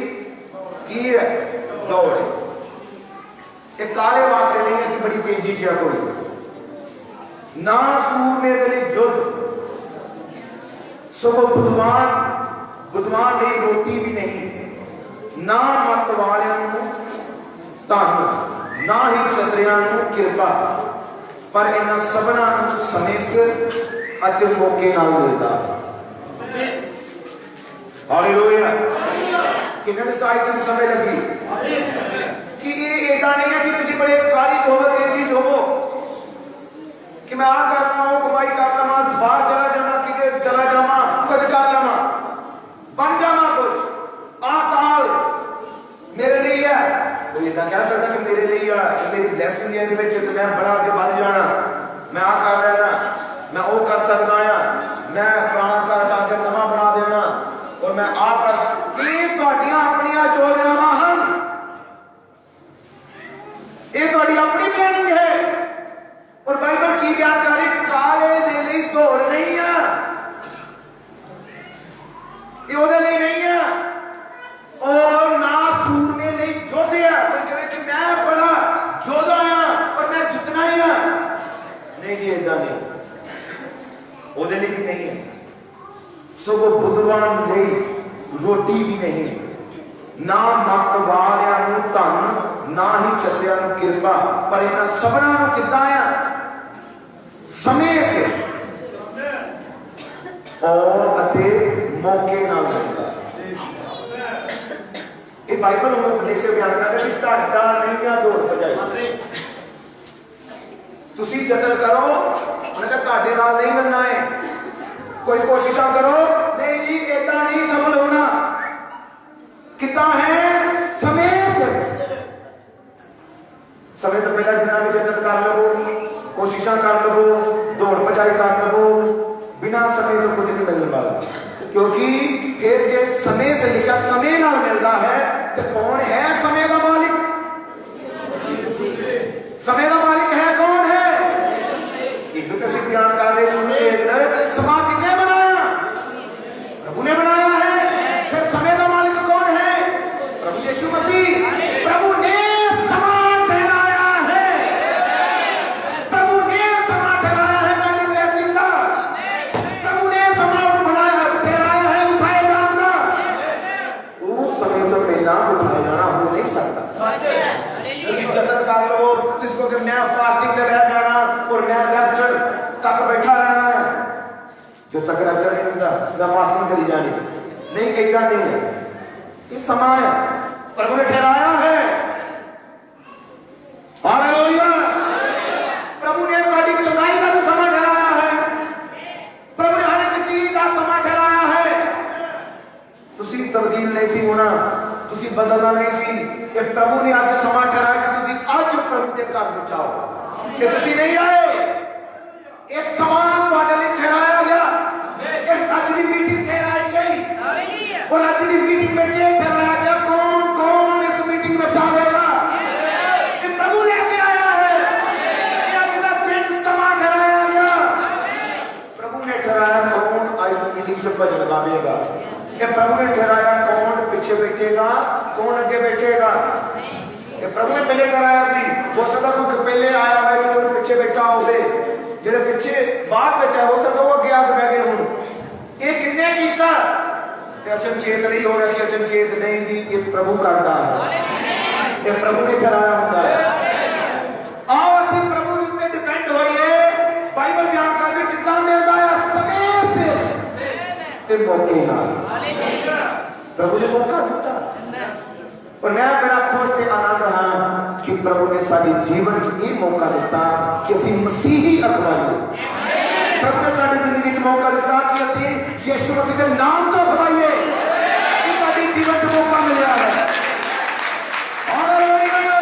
की है दौड़। एक काले वास्ते नहीं है कि बड़ी तेजी से कोई ना सूरमे दे लिए युद्ध, सगों बुद्धवान नहीं रोटी भी नहीं, ना मत वालियां धन, ना ही चतरियां कृपा, पर इन सबना समय सिर अते मौके नाल मिलदा। हालेलुया। किन्ने साहित्य की समझ लगी कि ये एदा नहीं है कि तुसी बड़े काली होवो, तेजी होवो कि मैं आ करना हो, कमाई कर लवा, बाहर चला जाना, किधर चला जावा, कुछ कर लवा, बन जावा कुछ, आ साल मेरे लिए है। तो इतना कह सकता कि मेरे लिए है, मेरी ब्लेसिंग है, तो मैं बड़ा आगे बढ़ जाना, मैं आ कर लेना, मैं वो कर सकता है, मैं पुराना कर आके नवा बना देना, और मैं आकर ये तुहाडियां अपनियां योजनावां हन, ये तुहाडी अपनी प्लानिंग है। और बाइबल की बयान कर रही, काले दे लिए दौड़ नहीं है, ये ओदे लिए नहीं है, और ना सूरमे लिए योद्धे है। कोई कहे कि मैं बड़ा योद्धा हां और मैं जितना ही हां, नहीं जी ऐसा नहीं, ओदे लिए भी नहीं है। सगों बुद्धवान नहीं रोटी भी नहीं, ना मत वालियां नूं धन, ना ही चतरियां नूं कृपा, पर इन्हां सबना नूं किद्दां आ समय से और अते मौके नाल मिलदा। ये बाइबल में उपदेश बयान करदा कि तुहाडा नहीं आ दौड़ भजाई, तुसीं जतन करो उन्हें कहा ਤੁਹਾਡੇ ਨਾਲ नहीं मिलना है, कोई कोशिश करो, नहीं जी ऐसा नहीं सफल होना। कितना है समय से, समय तो पहला जिन्ना भी जतन कर लो, कोशिश कर लो, दौड़ भजाई कर लो, बिना समय तो कुछ नहीं मिलने वाला। क्योंकि फिर जे समय से लिखा समय नाल मिलता है तो कौन है समय का मालिक? समय का मालिक है कौन है? एक तो बयान कर रहे सुनिए, समा किसने बनाया? प्रभु ने बनाया है। फिर समय का मालिक कौन है? प्रभु यीशु मसीह। प्रभु ने समा ठहराया है, प्रभु ने समा ठहराया है। मैं ब्लेसिंग का प्रभु ने समा बनाया ठहराया है उठाए जाना। उस समय तो पहला उठाए जाना हो नहीं सकता। जतन कर लो जिसको कि मैं फास्टिंग पे बैठ जाना और मैं लेक्चर तक बैठा रहना है, जो तक लेक्चर नहीं मिलता मैं फास्टिंग करी जानी नहीं, कहता नहीं है। इस समय प्रभु ने ठहराया है। हालेलुया। प्रभु ने गाड़ी चलाई का भी समय ठहराया है, प्रभु ने हर एक चीज का समय ठहराया है। तुसी तब्दील नहीं सी होना, तुसी बदलना नहीं सी। ये प्रभु ने आज समा ठहराया कि तुसी आज प्रभु के घर में जाओ। ये तुसी नहीं आए, ये समान ਤੁਹਾਡੇ ਲਈ ठहराया गया। एक आज की मीटिंग ठहराई गई और आज की मीटिंग में ये ठहराया गया कौन कौन इस मीटिंग में जाएगा। ये प्रभु लेके आया है। ये आज का दिन समा ठहराया गया। प्रभु ने ठहराया कौन आज मीटिंग से भजन गावेगा। ये प्रभु ने ठहराया कौन पीछे बैठेगा कौन आगे बैठेगा। ये प्रभु ने पहले कराया सी। हो सकता कोई पहले आया है तो वो पीछे बैठा होवे, जेड़े पीछे बाद में हो सकता वो आगे आके बैठ गए हुन। ये किन्ने कीता? अचनचेत नहीं हो गया कि अचनचेत नहीं भी, ये प्रभु करता है, ये प्रभु ने ठहराया होता है। आओ असि प्रभु के ऊपर डिपेंड होइए। बाइबल बयान करके कितना मिलता है समय से ते मौके नाल। प्रभु ने मौका दिता और मैं बड़ा खुश ते आनंद रहा कि प्रभु ने साडी जीवन च ये मौका दिता कि असी मसीही अखवाइए। प्रभु ने साडी जिंदगी च मौका दिता कि असी यीशु मसीह के नाम तो अखवाइए। ये साडी जीवन च मौका मिला है। हालेलुया।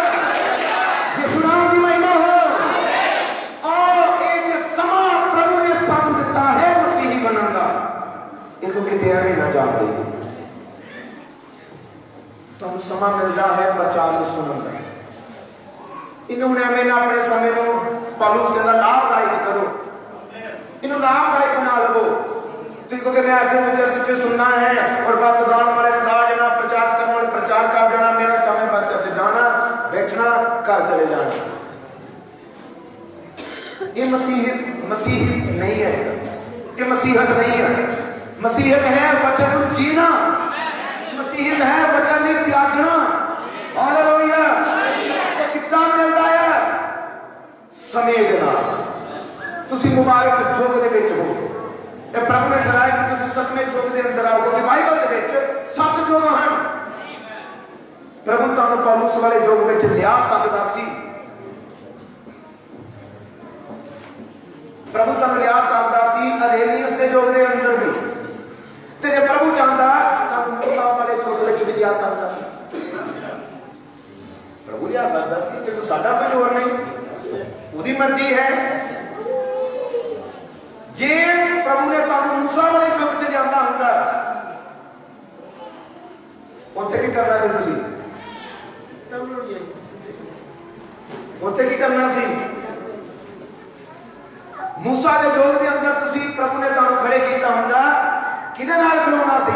यीशु नाम की महिमा हो। और एक समा प्रभु ने सानू दिता है मसीही बनने का। इनको किते एवें ना जान दे, तो समा मिलता है बचा लो सुनने। इन्होंने मैंने अपने समय को पौलुस के अंदर लाभदायक करो, इन्हों लाभदायक बना लो। तो क्योंकि मैं ऐसे में चर्च से सुनना है और बस गाँव वाले ने कहा जाना प्रचार करना प्रचार कर जाना, मेरा काम है बस चर्च जाना बैठना घर चले जाना। ये मसीह नहीं है, ये मसीहत नहीं है। मसीहत है वचन जीना, मसीहत है वचन नहीं त्यागना। हालेलुया। ये कितना मिलता है समय के नाल। तुसी मुबारक युग दे विच हो। ये प्रभु ने ठहराया कि तुसी सतवें युग दे अंदर आओ, क्योंकि बाइबल दे विच 7 युग हैं। प्रभु तुहानू पौलुस वाले युग विच लिया सकदा सी, प्रभु तुहानू लिया सकदा सी अरेनियस दे युग दे अंदर भी। ते जे प्रभु चाहता तुहानू मूसा वाले युग विच भी लिया सकदा सी। प्रभु लिया सकदा सी, जे साडा कोई जोर नहीं, उहदी मर्जी है। जे प्रभु ने तुहानू मूसा वाले युग च लियांदा हुंदा उत्थे की करना सी? तुसीं उत्थे की करना सी? मूसा के युग के अंदर तुसी प्रभु ने तुहानू खड़े कीता हुंदा किहदे नाल खलोना सी?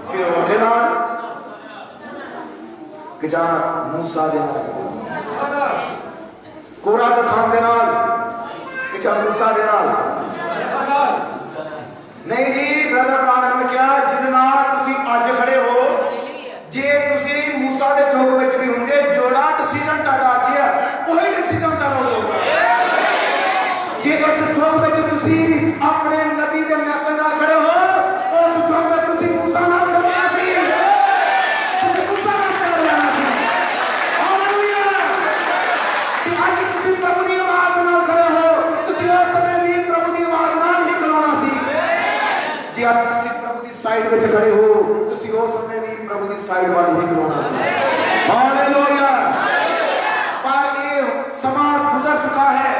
फिरौन दे नाल कि जां मूसा दे नाल, कोरा दथान दे नाल कि जां मूसा दे नाल? नहीं जी ब्रदर ब्राह्मण ने क्या जिहदे नाल तुसी अज खड़े हो, जे तुसी मूसा दे युग विच भी हुंदे जोड़ा डिसीजन तुहाडा अज है वही डिसीजन तुहाडा होगा। जे इस युग विच तुसी अपने नबी दे मैसेज नाल खड़े हो, उस युग में तुसी मूसा नाल खड़े सी, तुसी मूसा नाल खड़े सी। हालेलुया। कि अज तुसी प्रभु दी आवाज नाल खड़े हो, तुसी उस समय भी प्रभु कि आप किसी प्रभु की साइड में खड़े हो, तुसी उस समय भी प्रभु की साइड वाली ही खलोना। हालेलुया। पर ये समा गुजर चुका है,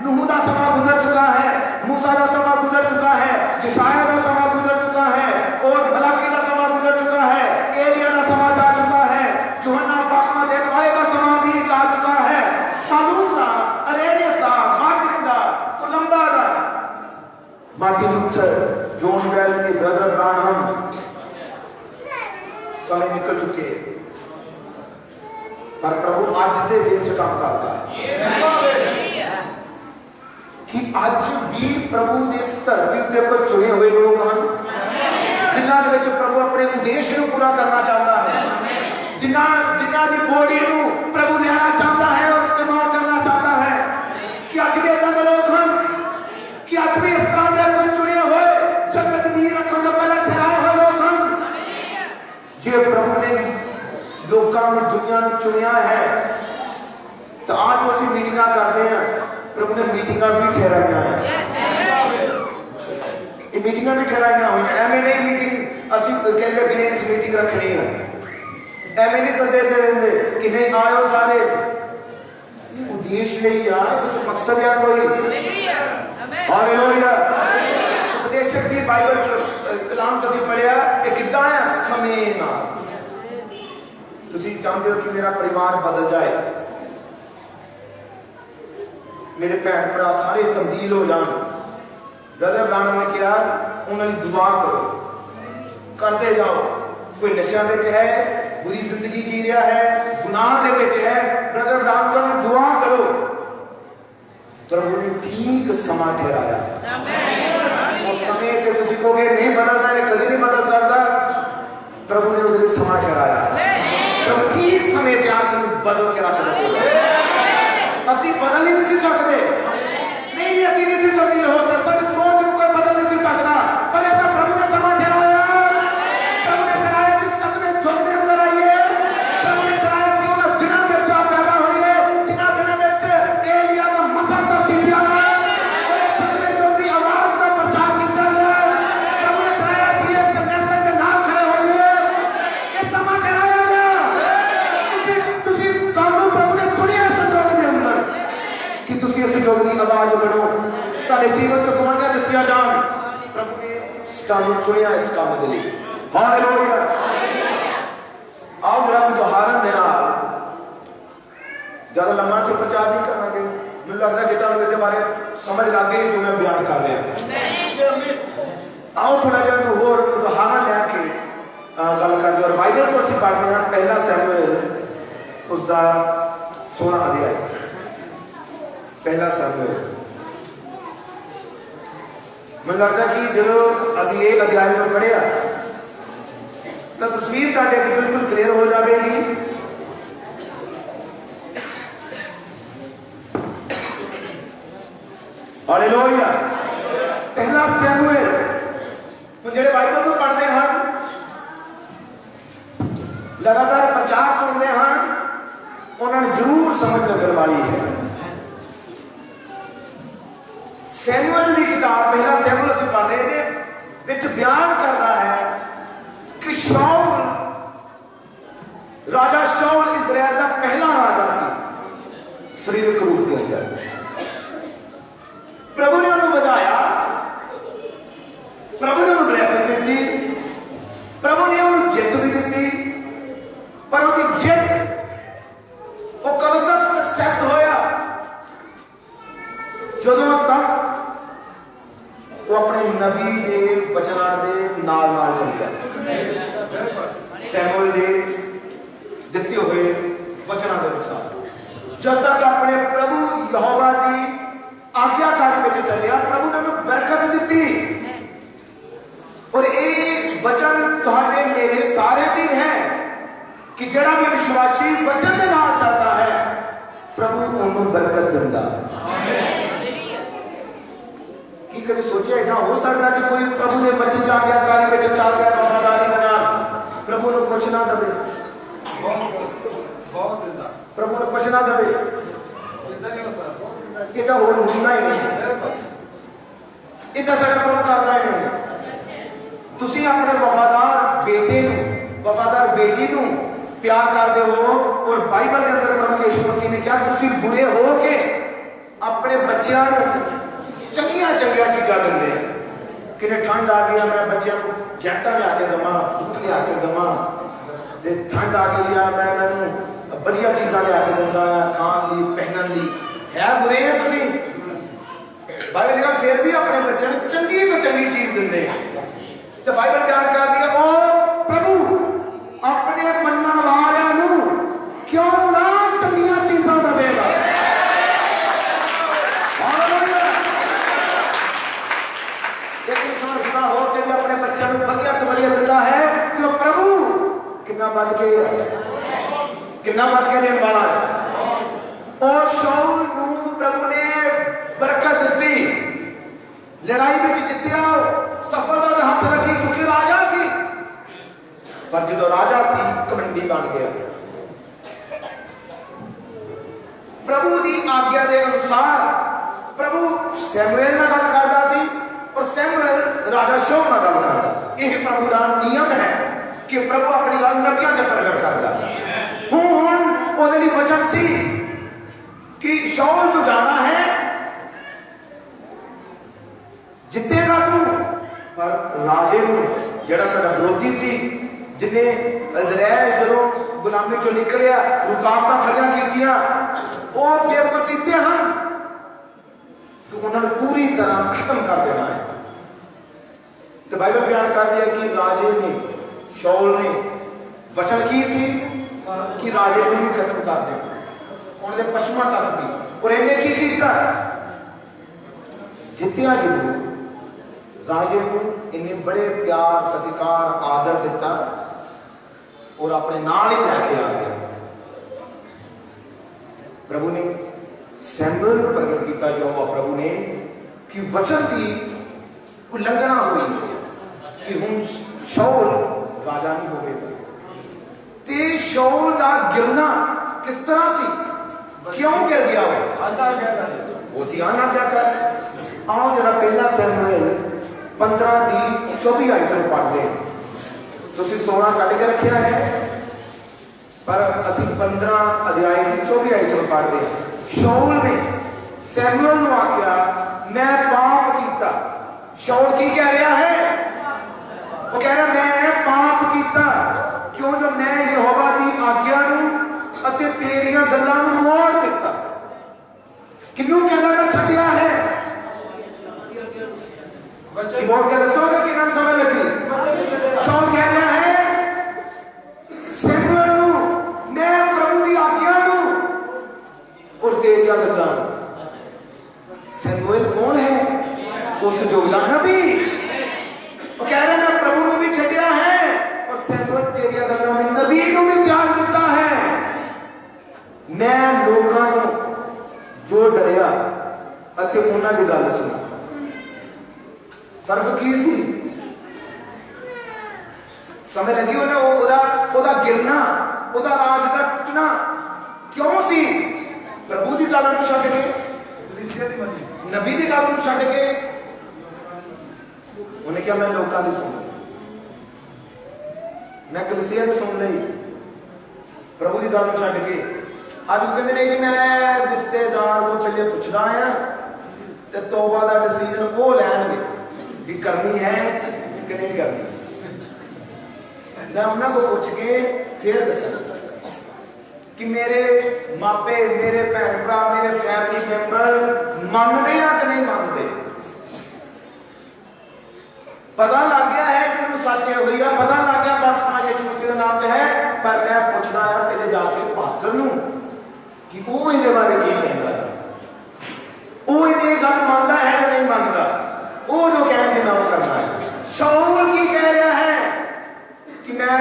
नूह का समा गुजर चुका है, मूसा का समा गुजर चुका है, यशायाह का समा गुजर चुका है, और मलाकी का समा गुजर चुका है, एलिया का समा जा चुका है, यूहन्ना बपतिस्मा देने वाले का समा भी जा चुका है, पालूस का, अरेनियस का, मार्टिन का, कोलंबा का, Martin Luther, John Wesley, brother Branham, समय निकल चुके हैं। पर प्रभु आज दे दिन च काम करता है कि आज भी प्रभु इस धरती उत्ते को चुने हुए लोग हैं जिन्हां दे विच प्रभु अपने उद्देश्य को पूरा करना चाहता है, जिन्हां दी बॉडी को प्रभु लेना चाहता है और इस्तेमाल करना चाहता है। कि आज भी ऐसे लोग हैं कि आज भी इस तरह के कुछ चुने हुए जगत दी रखने से पहले ठहराए हुए लोग हैं जो प्रभु ने लोगों ने दुनिया में चुनिया है। तो आज उसी मीटिंग करते हैं, प्रभु ने मीटिंग भी ठहराइया है, मीटिंग भी ठहराइया हुई है। एवं नहीं मीटिंग अच्छी कहते भी इस मीटिंग रखनी है, एवं नहीं सदे रहते कि नहीं आयो सारे उद्देश्य नहीं आ, कुछ मकसद है कोई। हालेलुया। उपदेशक दी बाइबल कलाम जो पढ़िया ये कितना है समय ना तुसी चाहते हो कि मेरा परिवार बदल जाए, मेरे भैन भरा सारे तब्दील हो जाए। ब्रदर ब्रानम ने कहा उन्होंने दुआ करो, करते जाओ। कोई नशा में है, बुरी जिंदगी जी रहा है, गुनाह दे विच है, ब्रदर ब्रानम ने दुआ करो। प्रभु ने ठीक समा ठहराया। उस समय जो तुसी कहोगे नहीं बदलना है, कभी नहीं बदल सकता, प्रभु ने उन्हें समा ठहराया। प्रभु ठीक समय पे आके बदल के रख देते। असि बदल ही नहीं सकते, नहीं असि नहीं तब्दील हो सकता, सोच को कोई बदल नहीं सकता। पर ये तो प्रभु ने समा ठहराया, प्रभु ने ठहराया इस सच में झोंक दे अंदर आइए, प्रभु ने ठहराया सी उन दिनों में जा पैदा होइए जिन्हां दिनों में एलिया का मसा तब्दील आया और सच में जो दी आवाज का प्रचार किया गया। प्रभु ने ठहराया सी इस मैसेज के नाम खड़े होइए, ये समा ठहराया गया। तुसी कानून प्रभु ने चुनिया इस जग दे अंदर कि तुसी इस जग दी आवाज बनो, तारे जीवन च कमाइयां दित्तियां जान। प्रभु ने कानून चुनिया इस काम के लिए। हालेलुया। आओ जरा उदाहरण दे नाल ज्यादा लंबा से प्रचार नहीं करना, मुझे लगता कि तुहानू इसके बारे समझ लग गई जो मैं बयान कर रहा। आओ थोड़ा जिहा होर उदाहरण लैके गल करते और बाइबल को असीं पढ़ते हैं। पहला सैमुएल उसका 16 अध्याय, पहला सैमुएल। मुझे लगता कि जो असीं एक अध्याय में पढ़िया तो तस्वीर तुहाडे बिल्कुल क्लियर हो जाएगी। हालेलुया। पहला सैमुएल जो बाइबल को पढ़ते हैं, लगातार प्रचार सुनते हैं, उन्होंने जरूर समझ लगने वाली है। सैमुएल की किताब पहला सैमुएल से पढ़ रहे थे, विच बयान कर रहा है कि शाऊल राजा शाऊल इजराइल का पहला राजा सी शरीरक रूप के अंदर। प्रभु ने उन्हें बधाया, प्रभु ने उन्हें ब्लेसिंग दी, प्रभु ने उन्हें जित भी दी। पर उनकी जित वो कदों तक सक्सेस होया जदों तक वो अपने नबी के वचना के नाल नाल चल गया। सैमुएल के दिते हुए वचना के अनुसार जब तक अपने प्रभु यहोवा की आज्ञाकारी में चलिया, प्रभु ने उन्हें बरकत दी। और एक वचन तुहाडे मेरे सारे दिन है कि जड़ा भी विश्वासी वचन के नाल चलता है, प्रभु उन्हें बरकत दिंदा। कि कभी सोचिए इतना हो सकता कि कोई प्रभु ने वचन की आज्ञाकारी में चलता है, वफादारी बना प्रभु ने कुछ ना दे, प्रभु ने कुछ ना दे, ये तो होना ही नहीं, इतना सारा प्रभु करता ही नहीं। तुसी अपने वफादार बेटे नूं, वफादार बेटी नूं प्यार करते हो। और बाइबल के अंदर प्रभु यीशु मसीह ने कहा तुसी बुरे हो के अपने बच्चों को चंगिया चंगिया चीज़ा देंगे। कि ठंड आ गई मैं बच्चों को जैकटा लिया के देव, बूट लिया के देव, ठंड आ गई है मैं इन्होंने बढ़िया चीज़ा लिया के देंदा खाने ली पहनने ली। है बुरे हैं तुसी? बाइबल लिखा फिर भी अपने बच्चों को चंगी तो चंगी चीज़ देंगे। तो बाइबल बयान कर दिया ओ प्रभु अपने मनन वालों क्यों ना चंगिया चीज़ा देगा। होकर भी अपने बच्चों को बढ़िया तो बढ़िया देता है तो प्रभु कितना बढ़ के देने वाला है। और शाऊल को प्रभु ने बरकत दी, लड़ाई में जितया, सफलता हाथ रखी क्योंकि राजा सी। पर जो राजा सी कमंडी बन गया। प्रभु की आज्ञा के अनुसार प्रभु सैमुएल नाल गल करदा सी और सैमुएल राजा शाऊल नाल गल करदा। यह प्रभु का नियम है कि प्रभु अपनी गल नबियां ते प्रगट करदा। हुण ओदे लई वचन सी कि शाऊल तू जाना है, जितेगा तू। पर राजे को जिहड़ा साडा विरोधी सी, जिन्हें इजराइल जदों गुलामी चों निकलिया रुकावटां खड़ियां कीतियां, वो बेपतीते हैं तो उन्होंने पूरी तरह खत्म कर देना है। तो बाइबल बयान कर दिया कि राजे ने शाऊल ने वचन की सी कि राजे को भी खत्म कर देना, उन्होंने पशुओं तक भी। और इन्हें की किया जितिया जरूर राजे को इन्हें बड़े प्यार सत्कार आदर दिता और अपने नाल ही लैके आ गया। प्रभु ने सैमुएल प्रगट किया यहोवा प्रभु ने कि वचन की उल्लंघना हुई कि हुण शाऊल राजा नहीं हो गए। ते शाऊल का गिरना किस तरह सी, क्यों गिर गया वो सी आना क्या कर। आओ जरा पहला सैमुएल 15 की 24 आयत पढ़ते हैं। तुसी 16 कट के रखा है पर असं 15 अध्याय की 24 आयत पढ़ते हैं। शाऊल ने सैमुएल को आख्या मैं पाप किया। शाऊल की कह रहा है? वो कह रहा मैं पाप किया क्यों जो मैं यहोवा की आज्ञा अते तेरियां गल्लां नूं मोड़ दिता। किनू कहना मैं छड्डिया है? बोल के दसोगे कि ना समझ लगी? शाऊल कह रहा है सैमुएल नूं मैं प्रभु की आज्ञा और तेरियां गल्लां। सैमुएल कौन है? उस जोड़ा नबी। वो कह रहे मैं प्रभु को भी छड्डिया है और सैमुएल तेरियां गल्लां में नबी को भी त्याग दिता है। मैं लोकां तो जो डरिया अते उन्हां दी गल सुनी। फर्क की सी? समझ लगी उन्हें? ओदा गिरना, ओदा राज का टुटना क्यों सी? प्रभु की गल छड्ड के, नबी की गल छड्ड के उन्हें क्या मैं लोगों की सुन ली, मैं कलीसिया की सुन ली, प्रभु की गल छड्ड के। अज कहते नहीं जी मैं रिश्तेदार को पहले पूछता है तो तौबा का डिसीजन वो लैणगे कि करनी है कि नहीं करनी। मैं उन्होंने को पूछ के फिर दसा कि मेरे मापे, मेरे भैन भरा, मेरे फैमिली मैंबर मानते हैं कि नहीं मानते। पता लग गया है कि सच हुई है, पता लग गया बपतिस्मा यीशु मसीह के नाम से है, पर मैं पूछना है पहले जाके पास्टर नूं कि वो इहदे बारे की कहता है, वो ये गल मानता है कि नहीं मानता, वो जो कहेंगे ना वो करना है। शाऊल की कह रहा है कि मैं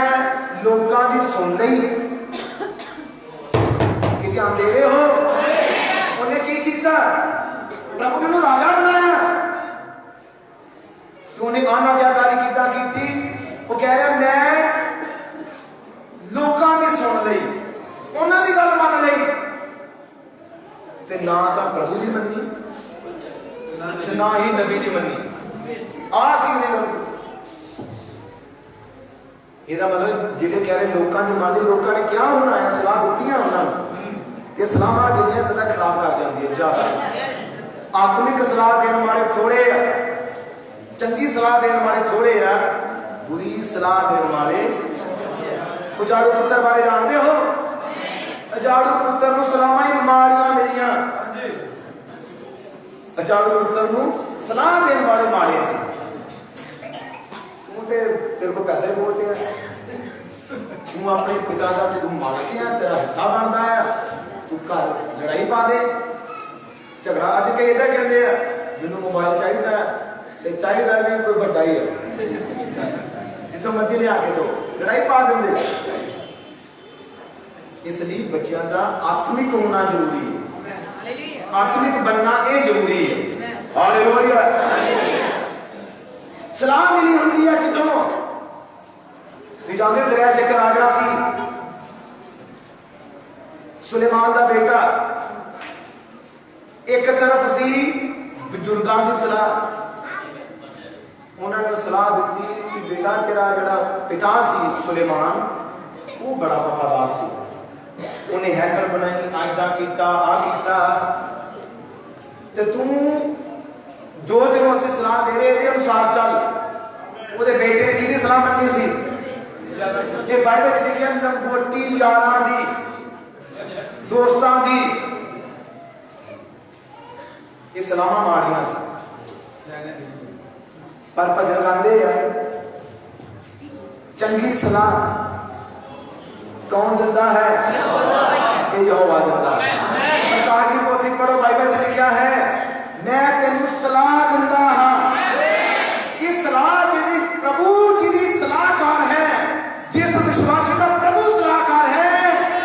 लोगों की सुन ली, कि ध्यान दे रहे हो। उन्हें की किया? प्रभु ने राजा बनाया तो उन्हें अनाज्ञाकारी कितना की? वो कह रहा मैं लोगों की सुन ली, उन्होंने की गल मान ली, ना तो प्रभु की मनी ना ही नबी की मनी। आ सी गलती ਇਹਦਾ ਮਤਲਬ ਜਿਹੜੇ ਕਹਿ ਰਹੇ ਲੋਕਾਂ ਦੀ ਮੰਨ ਲਈ, ਲੋਕਾਂ ਨੇ ਕਿਹਾ ਹੋਣਾ ਹੈ, ਸਲਾਹ ਦਿੱਤੀਆਂ ਉਹਨਾਂ ਨੂੰ, ਤੇ ਸਲਾਹਾਂ ਜਿਹੜੀਆਂ ਸਦਾ ਖਰਾਬ ਕਰ ਜਾਂਦੀਆਂ ਜ਼ਿਆਦਾ। ਆਤਮਿਕ ਸਲਾਹ ਦੇਣ ਵਾਲੇ ਥੋੜੇ ਆ, ਚੰਗੀ ਸਲਾਹ ਦੇਣ ਵਾਲੇ ਥੋੜੇ ਆ, ਬੁਰੀ ਸਲਾਹ ਦੇਣ ਵਾਲੇ। ਉਜਾੜੂ ਪੁੱਤਰ ਬਾਰੇ ਜਾਣਦੇ ਹੋ? ਉਜਾੜੂ ਪੁੱਤਰ ਨੂੰ ਸਲਾਹਾਂ ਹੀ ਮਾੜੀਆਂ ਮਿਲੀਆਂ। ਉਜਾੜੂ ਪੁੱਤਰ ਨੂੰ ਸਲਾਹ ਦੇਣ ਵਾਲੇ ਮਾੜੇ ਸੀ। तेरे को पैसे बोलते हैं, तू अपने पिता का तू मालिक है, तेरा हिस्सा बनता है, तू घर लड़ाई पा दे झगड़ा। अज कई इदा कहते हैं मैनू मोबाइल चाहिए, तो चाहिए भी कोई बड़ा ही है, जितों मर्जी लिया के दो, लड़ाई पा देंगे। इसलिए बच्चों का आत्मिक होना जरूरी है, आत्मिक बनना ये जरूरी है। हालेलुया। सलाह मिली होंगी है कितों जाते दरिया च एक राजा सी, सुलेमान का बेटा। एक तरफ सी बजुर्गों की सलाह, उन्होंने सलाह दी कि बेटा तेरा जड़ा पिता सी सुलेमान वो बड़ा वफादार सी, उन्हें हैकल बनाई, आयदा किया, आ किया, ते तू जो तेन असं सलाह दे रहे ये अनुसार चल। वो बेटे ने कि सलाह मनी सी, ये बाइबल च लिखिया लंगोटी यारां दी, दोस्तां दी, ये सलाह माड़ियां सी। पर भजन गाते हैं चंगी सलाह कौन दिंदा है? ये यहोवा दिंदा है। प्रकाश की पोथी पढ़ो, बाइबल च लिखिया है मैं तेनू सलाह दिंदा हां। ये सलाह जी प्रभु जी की सलाहकार है, जिस विश्वासी का प्रभु सलाहकार है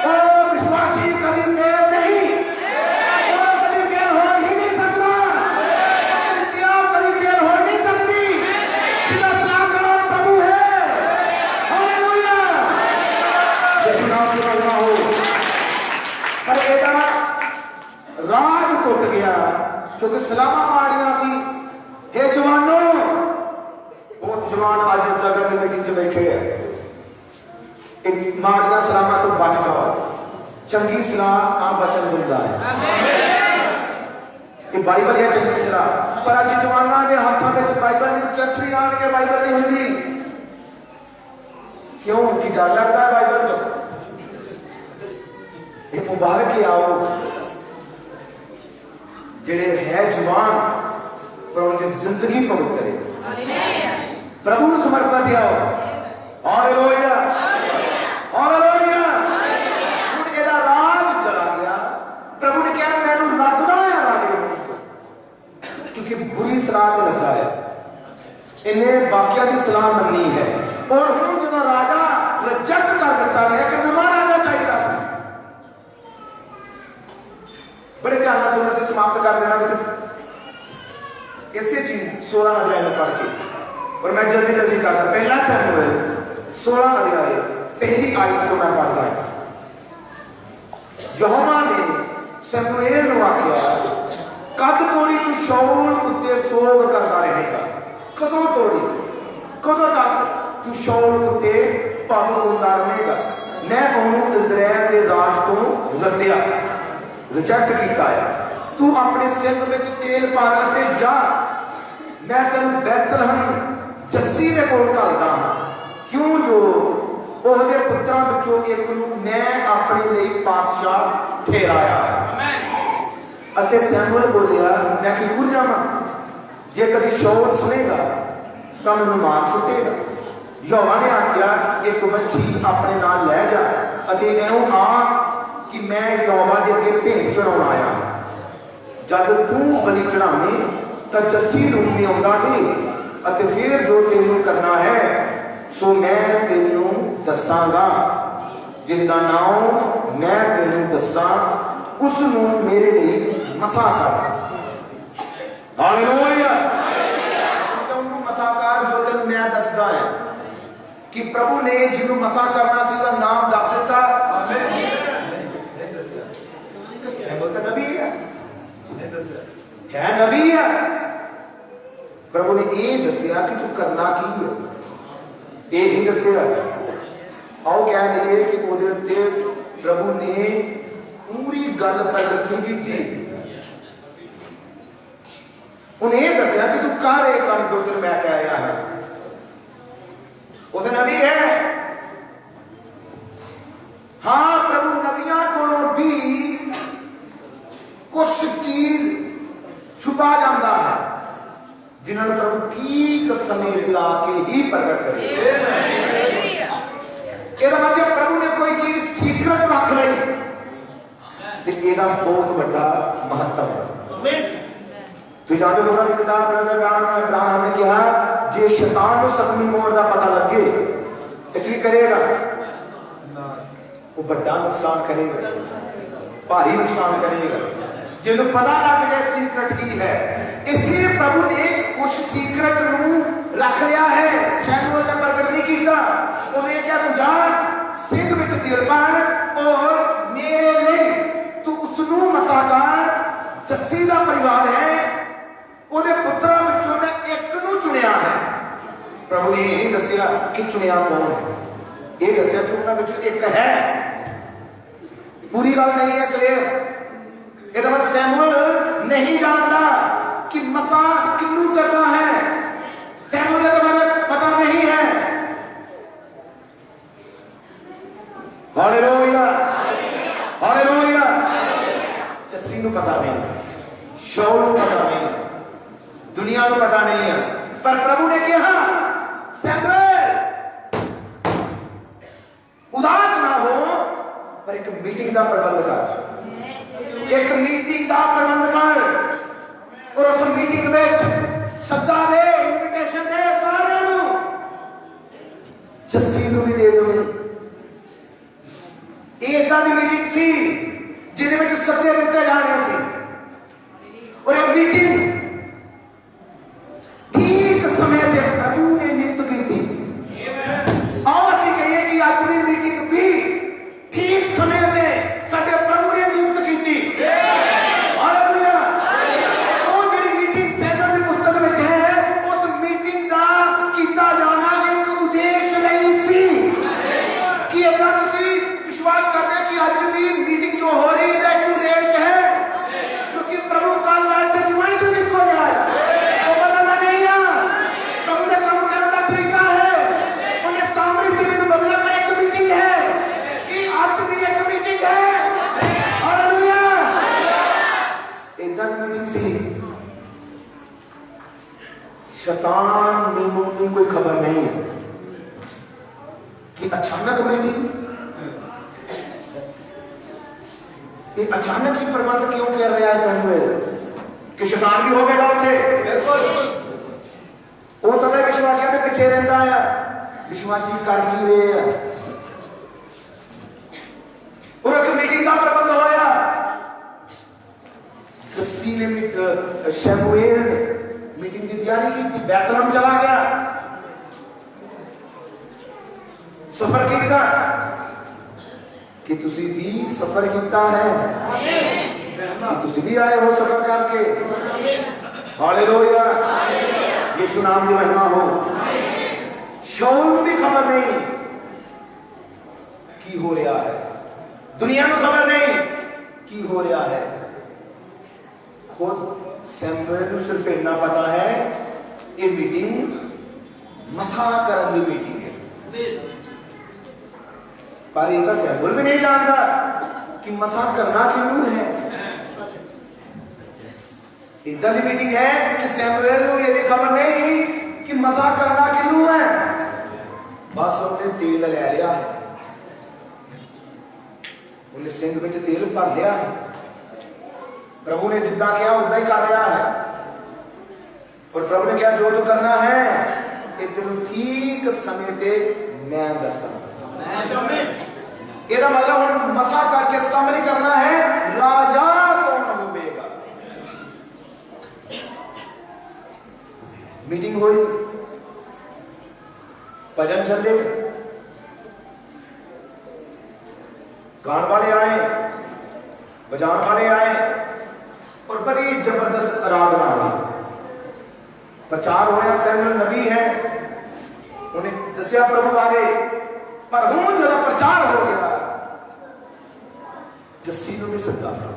वो विश्वासी कभी फेल नहीं, वो कभी फेल हो ही नहीं सकता, क्रिस्टियन कभी फेल हो नहीं सकती, जिसका सलाहकार प्रभु है। हालेलुया। यीशु नाम की महिमा हो। पर बेटा राज टूट गया क्योंकि सलाहां माड़ियां सी। हे जवानों, बहुत जवान आज इस जगह की मीटिंग च बैठे हैं, माड़ियां सलाहां तो बच जाओ, चंगी सलाह आ वचन दिंदा है। ये बाइबल है चंगी सलाह। पर अज जवानों के हाथों में बाइबल नहीं, चर्च भी आने के बाइबल नहीं होंगी। क्यों कि डर लगता है बाइबल को? ये मुबारक ही आओ जेड़े है जवान पर उनकी जिंदगी पवित्र है, प्रभु को समर्पित आओ। हालेलुया। हालेलुया। एदा राज चला गया, प्रभु ने कहा मैनू रखदा है राज, क्योंकि बुरी सलाह ते लसा है, इन्हें बाकिया की सलाह मनी है। और हुण जो राजा रिजेक्ट कर दिता गया कि नवा राजा चाहिए सी। बड़े ध्यान से उसे समाप्त कर देना सिर्फ इसे चीज 16 अध्याय में पढ़ के, और मैं जल्दी जल्दी करता। पहला शमूएल 16 अध्याय पहली आयत को मैं पढ़ता हूं। यहोवा ने शमूएल को आख्या कद तोड़ी तू शाऊल उत्ते सोग करता रहेगा? कदों तोड़ी, कदों तक तू शाऊल उत्ते पाप होंदा रहेगा? मैं ਉਹਨੂੰ इजराइल के राज को रद्दिया, रिजेक्ट किया है। तू अपने सिंह में तेल पा के जा, मैं तेन बैतलहम जस्सी के कोल घलदा हां, क्यों जो ਉਹਦੇ ਪੁੱਤਰਾਂ ਵਿੱਚੋਂ ਇੱਕ ਨੂੰ मैं अपने लिए बादशाह ठहराया है। ਅਤੇ ਸੈਮੂਅਲ बोलिया मैं किधर जावां? जे कभी शाऊल सुनेगा तो मैनू मार सुटेगा। यहोवा ने आख्या एक बच्ची अपने नाल लै जा ਅਤੇ ਇਹਨੂੰ आ कि मैं यहोवा के अगे भेंट चढ़ाउण आया। जब तू बलि चढ़ावे तो जस्सी रूप में आउंदा नहीं, ਅਤੇ फिर जो तेनू करना है सो मैं तेनू दसांगा, जिसका नाम मैं तेनू दसा उसनू मेरे लिए मसा कर। हालेलुया। मसाकार जो तेनू मैं दसदा है कि प्रभु ने जिन्हों मसा करना सी उसका नाम दस दिता। नबी है नबी है। प्रभु ने यह दसिया कि तू करना की है, ये नहीं दसिया आओ कह दिए कि ਉਹਦੇ ਉੱਤੇ प्रभु ने पूरी गल प्रगट नहीं की। उन्हें यह दसिया कि तू कर एक काम जो तेरे मैं कह रहा है। उस नबी है, हाँ प्रभु नबियां को भी कुछ चीज छुपा जाता है जिन्होंने प्रभु ठीक समय पे आके ही प्रकट करे। मतलब प्रभु ने कोई चीज सीक्रेट रख ली तो इसका बहुत बड़ा महत्व है। तो जानते हो की किताब अब्राहम ने कहा जे शैतान को सतवीं मोड़ का पता लगे तो की करेगा, वो बड़ा नुकसान करेगा, भारी नुकसान करेगा। जिन्होंने पता लग जाए सीक्रेट की है, इतने प्रभु ने कुछ सीक्रेट रख लिया है, सैमुअल ने प्रकट नहीं किया। उन्हें क्या तू जा सिंह विच तेल पाण और मेरे लिए तू उसनू मसाकार जस्सी का परिवार है ਉਹਦੇ ਪੁੱਤਰਾਂ ਵਿੱਚੋਂ मैं एक ਨੂੰ चुनिया है। प्रभु ने ये नहीं दसिया कि चुनिया कौन है, ये दसिया कि उन्होंने ਵਿੱਚੋਂ एक है। पूरी गल नहीं है क्लियर। ये मतलब सैमुअल नहीं जानता कि मसा किन्नू करना है, सैमुअल के बारे में पता नहीं है। Hallelujah hallelujah. जस्सी को पता नहीं, शाऊल को पता नहीं, दुनिया को पता नहीं है, पर प्रभु ने कहा सैमुअल उदास ना हो पर एक मीटिंग का प्रबंध कर, एक मीटिंग का प्रबंध कर और उस मीटिंग में सद्दा दे, इनविटेशन दे सारे नू, जस्सी नू भी दे दो। एक दी मीटिंग सी जिहदे विच सद्दे दिते जा रहे सी और एक मीटिंग ठीक समय पे प्रभु ने नियुक्त की थी। आओ असीं कहिए कि अज दी मीटिंग भी ठीक समय पे साडे प्रभु ने नियुक्त की थी। हालेलुया। वो जिहड़ी मीटिंग सैमुअल दी पुस्तक में है, उस मीटिंग का कीता जाना एक उद्देश्य नहीं सी कि अगर तुसीं विश्वास करते कि अज दी मीटिंग जो हो रही है एक उद्देश्य है, क्योंकि प्रभु कल आए थे जुआई जो इनको ले आया, वो बदलना नहीं है। प्रभु का काम करने का तरीका है, उन्हें सामने की भी बदला पर एक मीटिंग है कि आज भी एक मीटिंग है। हालेलुया। इधर मीटिंग सी शैतान ने कोई खबर नहीं कि अचानक मीटिंग, ये अचानक ही प्रबंध क्यों कर रहा है सैमुअल कि शैतान भी हो गया उसे। वो सदा विश्वासियों के पीछे रहता है, विश्वासी कर भी रहे हैं और एक मीटिंग का प्रबंध होया। जस्सी ने शैमुएल ने मीटिंग की तैयारी की थी, बैतलहम चला गया, सफर किया कि तुसी भी सफर किया है, तुसी भी आए हो सफर करके। हालेलुया। यीशु नाम की महिमा हो। शाऊल भी खबर नहीं की हो रहा है, दुनिया में खबर नहीं की हो रहा है। खुद सैमुअल को सिर्फ इतना पता है ये मीटिंग मसा करने की मीटिंग है, पर ये तो सैमुअल भी नहीं जानता कि मसा करना क्यों है। इधर की मीटिंग है कि सैमुअल को ये भी खबर नहीं कि मसा करना क्यों है। बस उन्हें तेल ले लिया है, उन्हें सिंह में तेल भर लिया है, प्रभु ने जितना किया उतना ही कर रहा है। और प्रभु ने क्या जो तो करना है ये तेन ठीक समय पे मैं दसा। ਇਹਦਾ मतलब हम मसा करके इस काम नहीं करना है, राजा कौन होगा। मीटिंग हुई, भजन चले, गान वाले आए, बजान वाले आए और बड़ी जबरदस्त आराधना हुई। प्रचार होया, सैमुअल नबी है, उन्हें दसिया प्रभु आगे, पर हूं जो प्रचार हो गया जस्सी नूं भी सद्दा सी,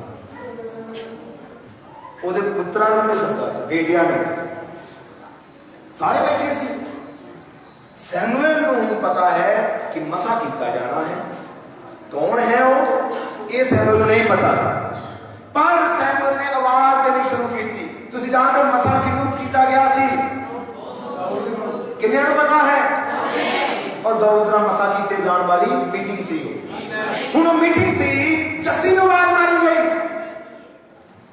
ਉਹਦੇ ਪੁੱਤਰਾਂ ਨੂੰ ਵੀ ਸੱਦਾ ਸੀ, बेटियां ने सारे बैठे सी। सैमुएल ਨੂੰ ਹੁਣ पता है कि मसा किया जाना है। कौन है वो, ये सैमुएल को नहीं पता, पर सैमुएल ने आवाज देनी शुरू की थी। तुसीं जानदे हो मसा किहनूं कीता गया सी, किन्ने नूं पता है? और दाऊद नाल मसा कीते जाण वाली मीटिंग सी। हुण मीटिंग सी, जस्सी नूं आवाज मारी गई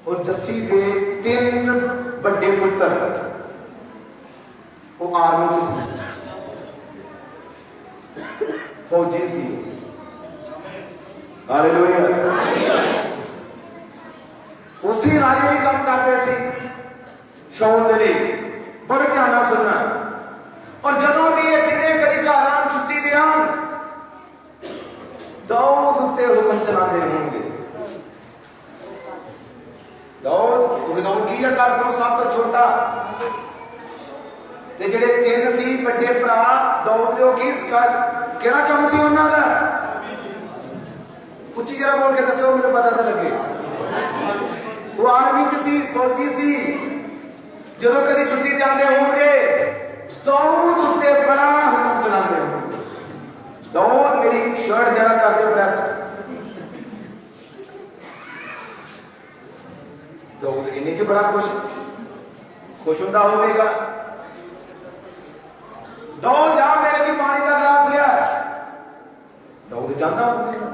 और जस्सी दे 3 बड़े पुत्र वो आर्मी च सी, फौजी सी। हालेलुया। उसी राजे भी काम करते सी शाऊल दे लिए। बड़े ध्यान नाल सुनना। और जदों भी ये तिने कदी घर छुट्टी दे आन, दाऊद उत्ते हुक्म चलाते होंगे। दाऊद की कर दो सब तो छोटा, ते जेडे 3 सी बड़े भरा दाऊद दे की केड़ा काम सी उन्हां दा? उच्ची जरा बोल के दसो, मुझे पता तो लगे। वो आर्मी च सी, फौजी सी। जदों कदी छुट्टी ते आंदे होंगे दाऊद उत्ते बड़ा हुक्म चलाते होंगे। दाऊद मेरी शर्ट जरा कर दे प्रेस। दाऊद इन्ने च बड़ा खुश हुंदा होवेगा। दाऊद जा मेरे लिए पानी का गिलास लिया। दाऊद जांदा होवेगा,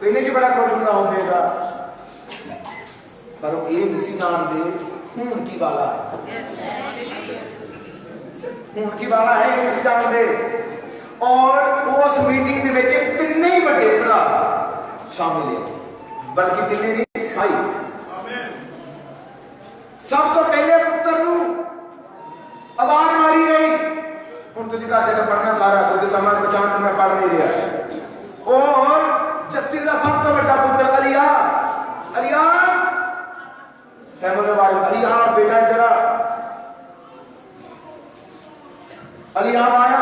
इन्ने च बड़ा खुश हुंदा होवेगा। पर ये नहीं जानते हुण की वाला है, हुण की वाला है ये नहीं जानते। और उस मीटिंग दे विच 3 ही बड़े भरा शामिल है, बल्कि 3 नहीं साई। सब तो पहले पुत्र नूं आवाज मारी गई। हुण तुसीं घर जाके पढ़ना सारा, क्योंकि समय बचाने तो मैं पढ़ नहीं रहा। और जस्सी का सब तो बड़ा पुत्र अलिया सैमुएल ने आवाज, अलिया बेटा इधर आ। अलिया आया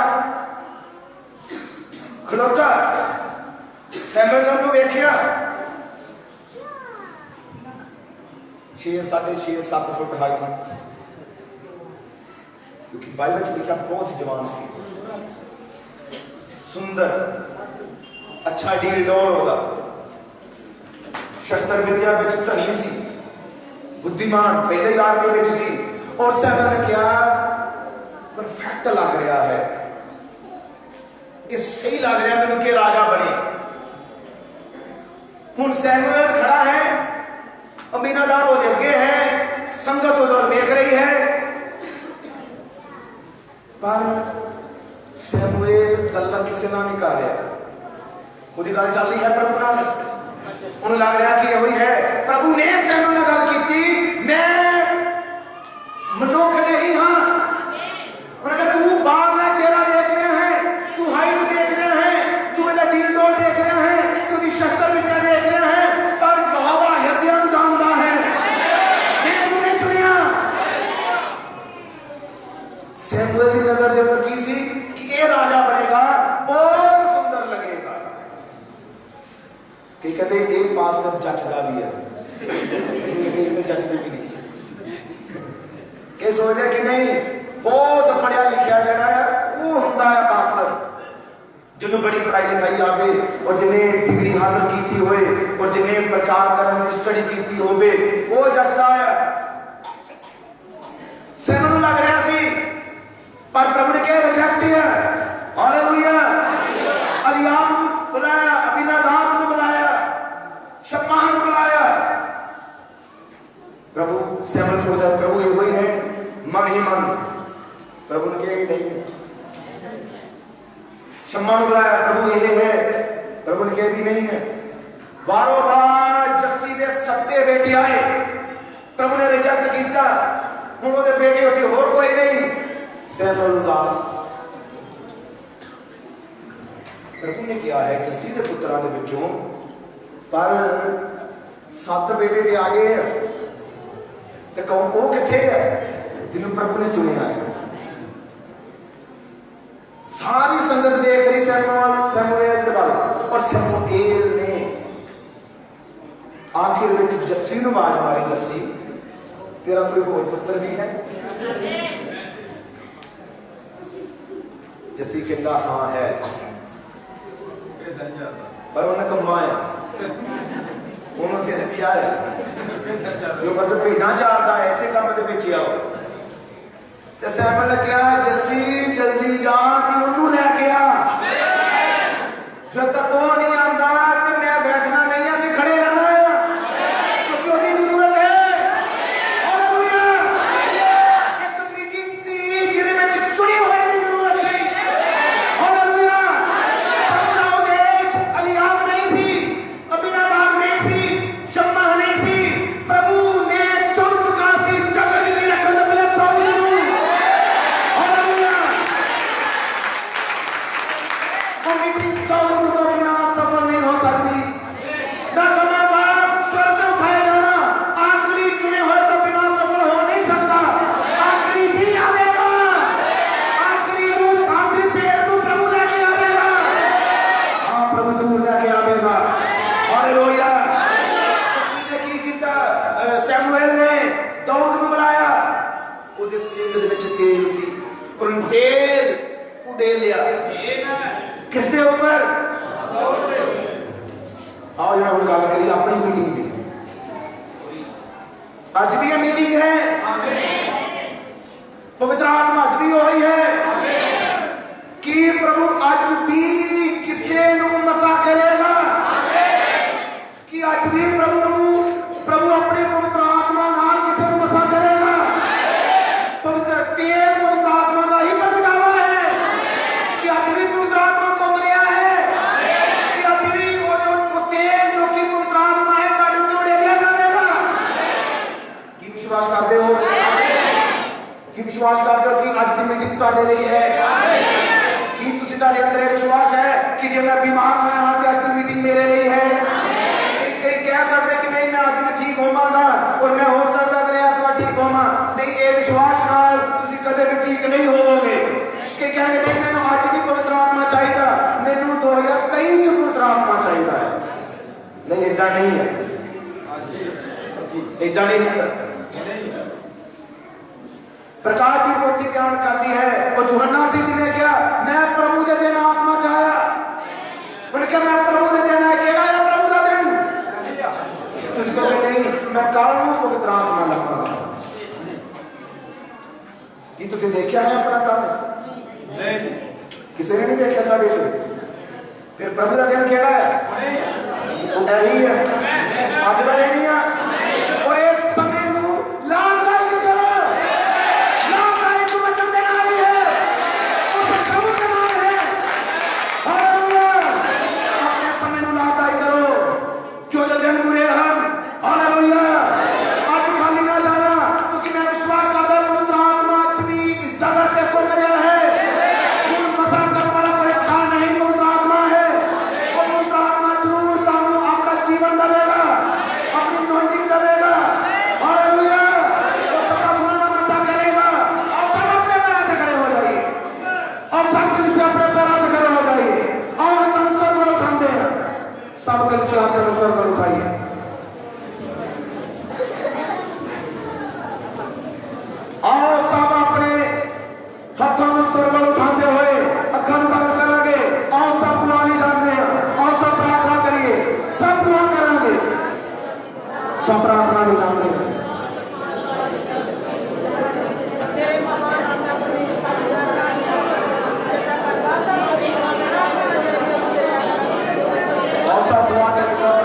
खलोता। सैमुएल ने उन्हें वेख्या 6, 6.5, 7 फुट हाइट, क्योंकि बाइबल में लिखा बहुत जवान सी, सुंदर, अच्छा डील डोल होगा, शस्त्र विद्या में धनी सी, बुद्धिमान, पहले ही आर्मी में सी। और सैमुएल ने क्या परफेक्ट लग रहा है, ये सही लग रहा है मैंने कि राजा बने। हुण सैमुएल खड़ा है, अमीनादाब वो अगे है, संगत उधर देख रही है, पर सैमुएल गल्ला किसी ना नहीं कर रहा। खुद गल चल रही है प्रभु नाल, उन्हें लग रहा कि यही है। प्रभु ने सैमुएल नाल गल की, मैं मनुख नहीं हाँ। उन्होंने कहा तू बाल का चेहरा देख रहा है, तू हाइट देख रहा है, तू इधर डील डोल देख रहा है, तू शस्त्र विद्या देख रहा है, पर कहावा हृदय को जानता है। मैं तुम्हें चुनिया। सैमुएल की नजर दे पर की सी कि ये राजा बनेगा, बहुत सुंदर लगेगा। कि कहते एक पास्टर जचदा भी है, जचदे भी नहीं। कि सोच रहे कि नहीं बहुत पढ़िया लिखा जड़ा है वो हुंदा है पास्टर, जिन्होंने बड़ी पढ़ाई लिखाई आवे और जिन्हें डिग्री हासिल की होए और जिन्हें प्रचार करने की स्टडी की होवे, वो जचदा है। सैमुएल लग रहा सी, पर प्रभु ने क्या रिजेक्ट किया। हालेलुया। अलियाब को बुलाया, अबीनादाब को बुलाया, शम्मा को बुलाया। प्रभु सैमुएल को बोला प्रभु ये वही है, मन ही मन। प्रभु ने कहा नहीं है। शम्मा को बुलाया, प्रभु ये है। प्रभु ने कहा भी नहीं है। बारों बार जस्सी दे 7 बेटे आए, प्रभु ने रिजेक्ट किया। उन्होंने बेटे होते और कोई नहीं, सैमुएल उदास। प्रभु ने किया है जस्सी के पुत्रों के विचों, पर 7 बेटे ते आ गए हैं, तो कौन वो किथे है जिन्होंने प्रभु ने चुनिया है। सारी संगत देख रही सैमुएल और समूएल ने आखिर में जस्सी नूं आवाज मारी, जस्सी तेरा कोई होर पुत्र नहीं है? जस्सी कहता हाँ है, पर उन्हें कमा है, उन्होंने से क्या है जो बस भेड़ा चाहता है, ऐसे काम के पीछे आओ। तो सैमुअल ने कहा जस्सी जल्दी जा कि उन्होंने लेके आ, जब तक वो नहीं आता कि मैं बैठना नहीं है, ऐसे खड़े रहना है क्योंकि उसकी जरूरत है। हालेलुया। एक मीटिंग सी जिसमें में चुने हुए की जरूरत है। हालेलुया। प्रभु उद्देश एलियाब नहीं थी, अबीनादाब नहीं थी, शम्मा नहीं थी, प्रभु ने चुन चुका थी, जगह नहीं रखा तो पहले प्रभु। हालेलुया। वो मीटिंग तो बिना सफल नहीं हो सकती। ना समाधान स्वर्ग उठाया जाना, आखिरी चुने हुए तो बिना सफल हो नहीं सकता। आखिरी भी आवेगा, आखिरी पेड़ को प्रभु लेके आवेगा। हाँ, प्रभु जरूर लेके आवेगा। हालेलुया। उसने की किया, सैमुएल ने दाऊद को बुलाया, ਉਹਦੇ ਸਿੰਘ ਦੇ ਵਿੱਚ ਤੇਲ ਸੀ, और तेल उड़ेल लिया किसके ऊपर? आओ जरा हम गल करिए अपनी मीटिंग की। आज भी ये मीटिंग है, पवित्र आत्मा आज भी वही है कि प्रभु आज भी किसे नू मसा करेगा, कि आज भी प्रभु अपने पवित्र आत्मा नाल किसे नू मसा करेगा। पवित्र तेल पवित्र आत्मा का ही प्रगटावा है कि आज भी पवित्र आत्मा कम रहा है, कि आज भी वो तेल जो कि पवित्र आत्मा है गाड़ी में उड़े जाएगा। कि विश्वास करते हो? कि विश्वास करते हो कि आज की मीटिंग तुहाडे लिए है? कि तुसीं तुहाडे अंदर विश्वास है कि जे मैं बीमार होया हां ते आज की मीटिंग मेरे लिए है? कई कह सकते कि नहीं मैं आज ठीक होवांगा और मैं हो सकता अगले ऐतवार ठीक होवां। नहीं, ये विश्वास नाल तुसीं कदे भी ठीक नहीं होवोगे। कि कहने नहीं मैनूं आज भी पवित्र आत्मा चाहिए, मैनूं 2023 च पवित्र आत्मा चाहिए है। नहीं, इतना नहीं है, इतना नहीं है। प्रकाश की पोथी बयान करती है और यूहन्ना से जिन्हें क्या मैं प्रभु के दिन आत्मा चाहया, उन्हें क्या मैं प्रभु के दिन है, केड़ा है प्रभु का दिन? तुझको नहीं, मैं कल नूं पवित्र आत्मा लवांगा। कि तुसीं देखिया है अपना काम? नहीं, किसी ने नहीं देखा साढ़े चो। फिर प्रभु का दिन केड़ा है? यही है, आज का नहीं है। और इस समय नूं लाभदायक करो, लाभदायक वचन देना भी है, उसे प्रभु के नाम है। हालेलुया। अपने समय नूं लाभदायक करो, क्यों जो दिन बुरे हैं। हालेलुया। आज खाली ना जाना, क्योंकि मैं विश्वास करता हूं पवित्र आत्मा आज भी इस जगह से घूम रहा है। कोई मसा करने वाला कोई इंसान नहीं, पवित्र आत्मा है। और पवित्र आत्मा जरूर कानून आपका जीवन देगा, अपनी नोटिंग देगा। हालेलुया। वो सबका बुरा मसा करेगा और सब अपने पैरों पे खड़े हो जाइए, और सब किसी अपने पैरों पे खड़े हो जाइए। और हम सर पर उठाते हैं, सब किसी हाथ में सर पर उठाइए। आओ सब अपने हाथों में सर पर उठाते हुए अखर बंद करेंगे। आओ सब दुआ नहीं जानते हैं, और सब प्रार्थना करिए, सब दुआ करेंगे, सब प्रार्थना नहीं जानते। और सब दुआ करें, सब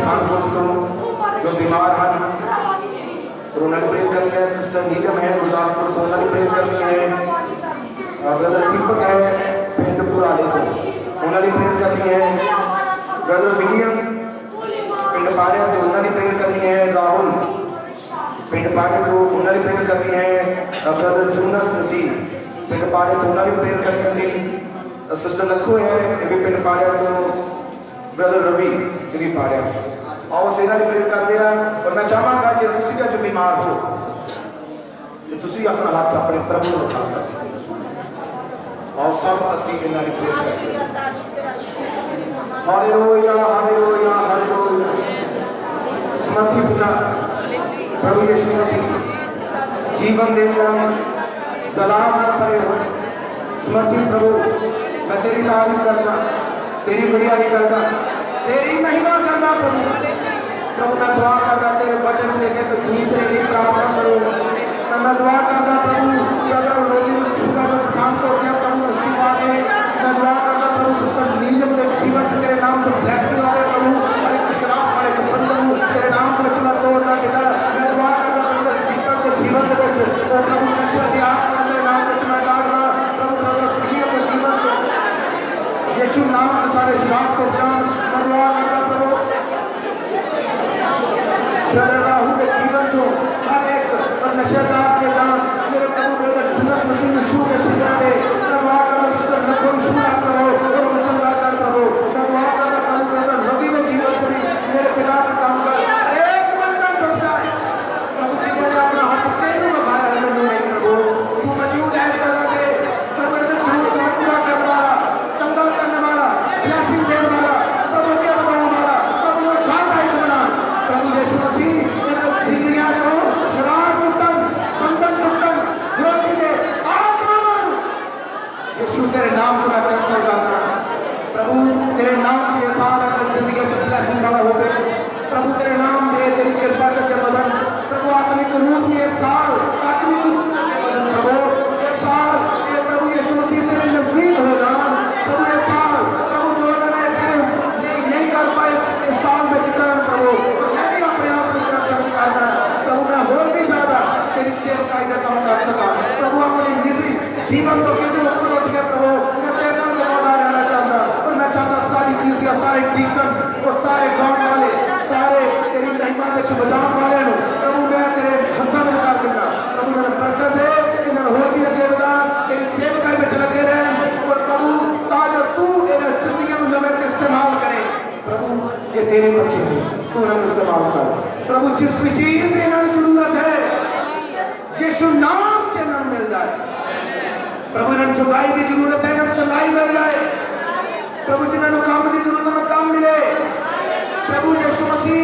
पठान को जो बीमार हैं और उन्होंने प्रेयर करनी है। सिस्टर नीलम है गुरदासपुर को, उन्होंने प्रेयर करनी है। ब्रदर दीपक है पिंड पुराने को, उन्होंने प्रेयर करनी है। ब्रदर विलियम पिंड पारे तो उन्होंने प्रेयर करनी है। राहुल पिंड पारे तो उन्होंने प्रेयर करनी है। ब्रदर जुनस मसीह पिंड पारे तो उन्होंने प्रेयर करनी है। सिस्टर लखू है ये भी पिंड पारे तो ब्रदर रवि ये भी पारे आओ सेना ने प्रेयर करते हैं। और मैं चाहांगा कि तुसी भी जो बीमार हो तो तुसी अपना हाथ अपने प्रभु को उठा सकते और सब असी इन्हां दी प्रेयर करते हैं। Hallelujah hallelujah hallelujah. समर्थी पिता प्रभु यीशु मसीह जीवन देने सलाम करे हो। समर्थी प्रभु मैं तेरी तारीफ करता, तेरी बड़ाई करता, तेरी महिमा करता प्रभु। प्रभु मैं दुआ करता तेरे वचन से लेकर तो दूसरे लिए प्रार्थना करो। मैं दुआ करता प्रभु कि अगर रोगी छूटा तो काम को क्या प्रभु शिफा दे। मैं दुआ करता प्रभु सिस्टर नीलम के जीवन तेरे नाम से ब्लेसिंग आवे प्रभु। हर एक शराब हर एक बंधन तेरे नाम पर चला तोड़ना किसा। मैं दुआ करता प्रभु दीपक के जीवन के विच और प्रभु नशा के आत्मा के नाम पे मैं डालना प्रभु प्रभु प्रिय के जीवन से यीशु नाम के सारे शराब को जान। मैं दुआ करता प्रभु ब्रदर राहुल के जीवन को हर एक नशेदार के नाम मेरे प्रभु ब्रदर जुनस मसीह यीशु के शिक्षा दे। मैं दुआ करता सिस्टर नखुन शुरू करो और मुझे कर प्रभु। मैं दुआ करता प्रभु ब्रदर रवि के जीवन से मेरे पिता का काम कर एक बंधन टूट जाए प्रभु। जिन्होंने अपना हाथ तेरे में लगाया है मैं नहीं प्रभु तू मौजूद है करके प्रभु तेरे जरूरत को पूरा करने वाला चंगा करने वाला ब्लेसिंग देने वाला प्रभु के बताने वाला प्रभु फायदा ही बना प्रभु यीशु मसीह मेरे जिंदगी को शराब टूटन बंधन टूटन रोटी दे आत्मा यीशु तेरे नाम को मैं कैंसिल करता प्रभु। तेरे नाम से ये साल अगर जिंदगी में ब्लेसिंग वाला हो गए प्रभु। तेरे नाम दे तेरी कृपा करके बदन प्रभु आत्मिक रूप ये साल आत्मिक रूप से बदन प्रभु। ये साल ये प्रभु यीशु मसीह तेरे नजदीक हो जाना प्रभु। ये साल प्रभु जो मैंने तेरे नहीं कर पाए इस साल में चिकन प्रभु मैं भी अपने आप को तेरा चरण करना प्रभु। मैं और भी ज्यादा तेरी सेवकाई का काम कर सका प्रभु। अपनी निजी जीवन को कितने ऊपर उठ गया प्रभु। मैं तेरे नाम को बता रहना चाहता और मैं चाहता सारी कलीसिया सारे डीकन और सारे गांव वाले सारे तेरी महिमा में बचाव वाले प्रभु मैं तेरे हस्ता में लगा दूंगा प्रभु। मेरा बरकत दे इन्होंने हो भी लगे बता तेरी सेवकाई में लगे रहे और प्रभु ताकि तू इन्हें जिंदगी में लगे इस्तेमाल करे प्रभु। ये तेरे बच्चे हैं तू इन्हें इस्तेमाल कर प्रभु। जिस भी चीज की इन्हें जरूरत है यीशु नाम से नाम मिल जाए प्रभु। इन्हें चुकाई की जरूरत है इन्हें चुकाई मिल जाए प्रभु। जिन्हें काम की जरूरत है काम मिले प्रभु। यीशु मसीह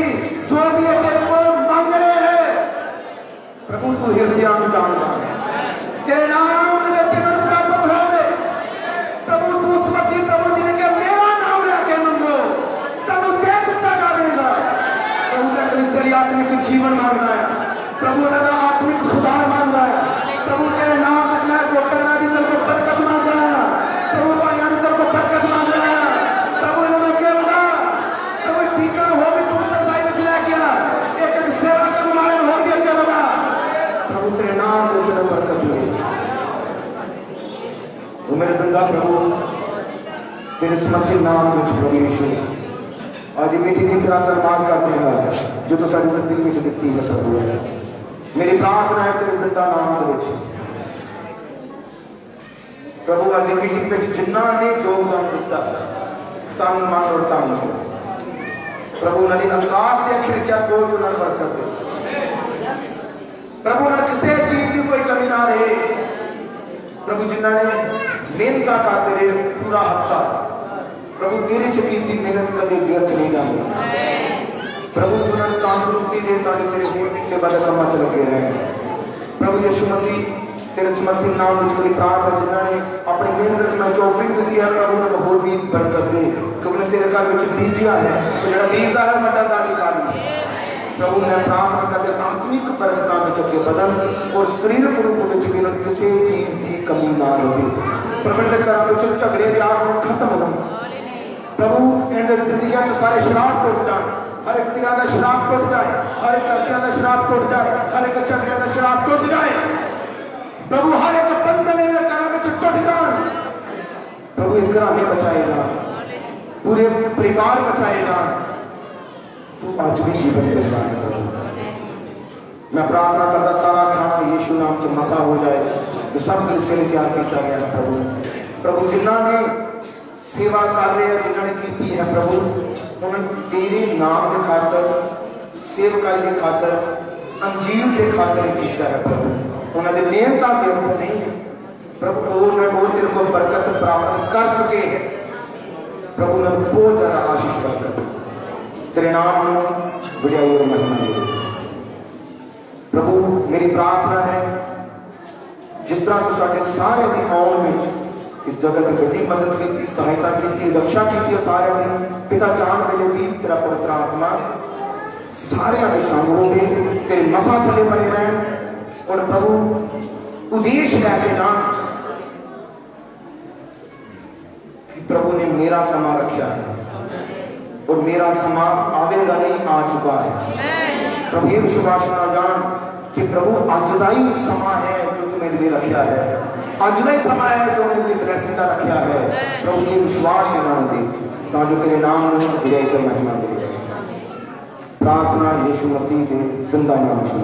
जो भी है तेरे को मांग रहे हैं प्रभु तू हृदय में जानता है तेरे नाम में चिन्ह प्राप्त हो गए प्रभु। तू समझी प्रभु जिनके मेरा नाम लेके मंगो तब दे दिया जाएगा प्रभु। का कलीसिया आत्मिक जीवन मांगना है प्रभु। उन्होंने आत्मिक सुधार मांगना है प्रभु। तेरे नाम में डॉक्टर जी को बरकत मांगना है प्रभु। भाई को बरकत मांगना है प्रभु। इन्होंने क्या बता प्रभु टीका हो भी तुम भाई में चला गया एक सेवा का मारे हो गया क्या बता प्रभु। तेरे नाम में चलो बरकत मिले वो मेरे जिंदा प्रभु। तेरे समर्थित नाम में प्रभु यीशु आज मीटिंग की तरह माफ करते हैं जो तो सारी जिंदगी में दिखती है प्रभु। मेरी प्रार्थना है तेरे जिंदा नाम के विच प्रभु। आज मीटिंग पे जिन्ना ने योगदान दिता तन मन और तन प्रभु उन्होंने आकाश के खिड़कियां खोल के उन्होंने बरकत दे प्रभु। उन्होंने किसी चीज की कोई कमी ना रहे प्रभु। जिन्होंने मेहनत करते रहे पूरा हफ्ता प्रभु तेरी चकीती मेहनत कभी व्यर्थ नहीं जाती प्रभु। उन्होंने तंदुरुस्ती दे ताकि तेरे होर की सेवा का काम च लगे रहे प्रभु। यीशु मसीह तेरे समर्थित नाम में मेरी प्रार्थना जिन्होंने अपनी मेहनत रखना चौफिंग दी है प्रभु उन्होंने होर भी बरकत दे क्योंकि तेरे घर में बीजिया है जो बीजदा है मटा दानी काली प्रभु। मैं प्रार्थना करते आत्मिक बरकत में चुके बदन और शरीरक रूप में किसी चीज की कमी ना रहे प्रभु। घर में झगड़े की आग खत्म हो प्रभु। इन जिंदगी सारे शराब टूट जाए हर एक अंदर का शराब टूट जाए, हर एक घर के अंदर शराब टूट जाए, हर एक घर के अंदर शराब टूट जाए प्रभु, हर एक बंधन में टूट जाए प्रभु। एक घराने बचाएगा, पूरे परिवार बचाएगा, तू आज भी जीवन देगा। मैं प्रार्थना करता सारा खाना यीशु नाम से मसा हो जाए, तो सब से तैयार किया गया है प्रभु। प्रभु जिन्होंने सेवा कर रहे हैं, जिन्होंने की है प्रभु, उन्होंने तेरे नाम के खातर, सेवकाई के खातर, अंजील के खातर किया है प्रभु। उन्होंने मेहनत व्यर्थ नहीं है प्रभु, वो तेरे को बरकत प्राप्त कर चुके हैं प्रभु। ने बहुत ज्यादा आशीष कर तेरे नाम बढ़िया और महिमा दे प्रभु। मेरी प्रार्थना है जिस तरह तो साढ़े सारे दी आउन में इस जगह की बड़ी मदद की, सहायता की, रक्षा की सारे दिन पिता जान मिले भी तेरा पवित्र आत्मा सारे के संग होंगे, तेरे मसा थले बने रहें और प्रभु उद्देश्य लैके ना कि प्रभु ने मेरा समा रखा है और मेरा समा आवेगा नहीं, आ चुका है प्रभु। ये विश्वास ना जान कि प्रभु अज का ही समा है जो तू मेरे लिए रखा है, अज का ही समा है जो मेरे लिए ब्लेसिंग का रखा है प्रभु। ये विश्वास है ना दे ताकि तेरे नाम में महिमा दे। प्रार्थना यीशु मसीह के जिंदा नाम से।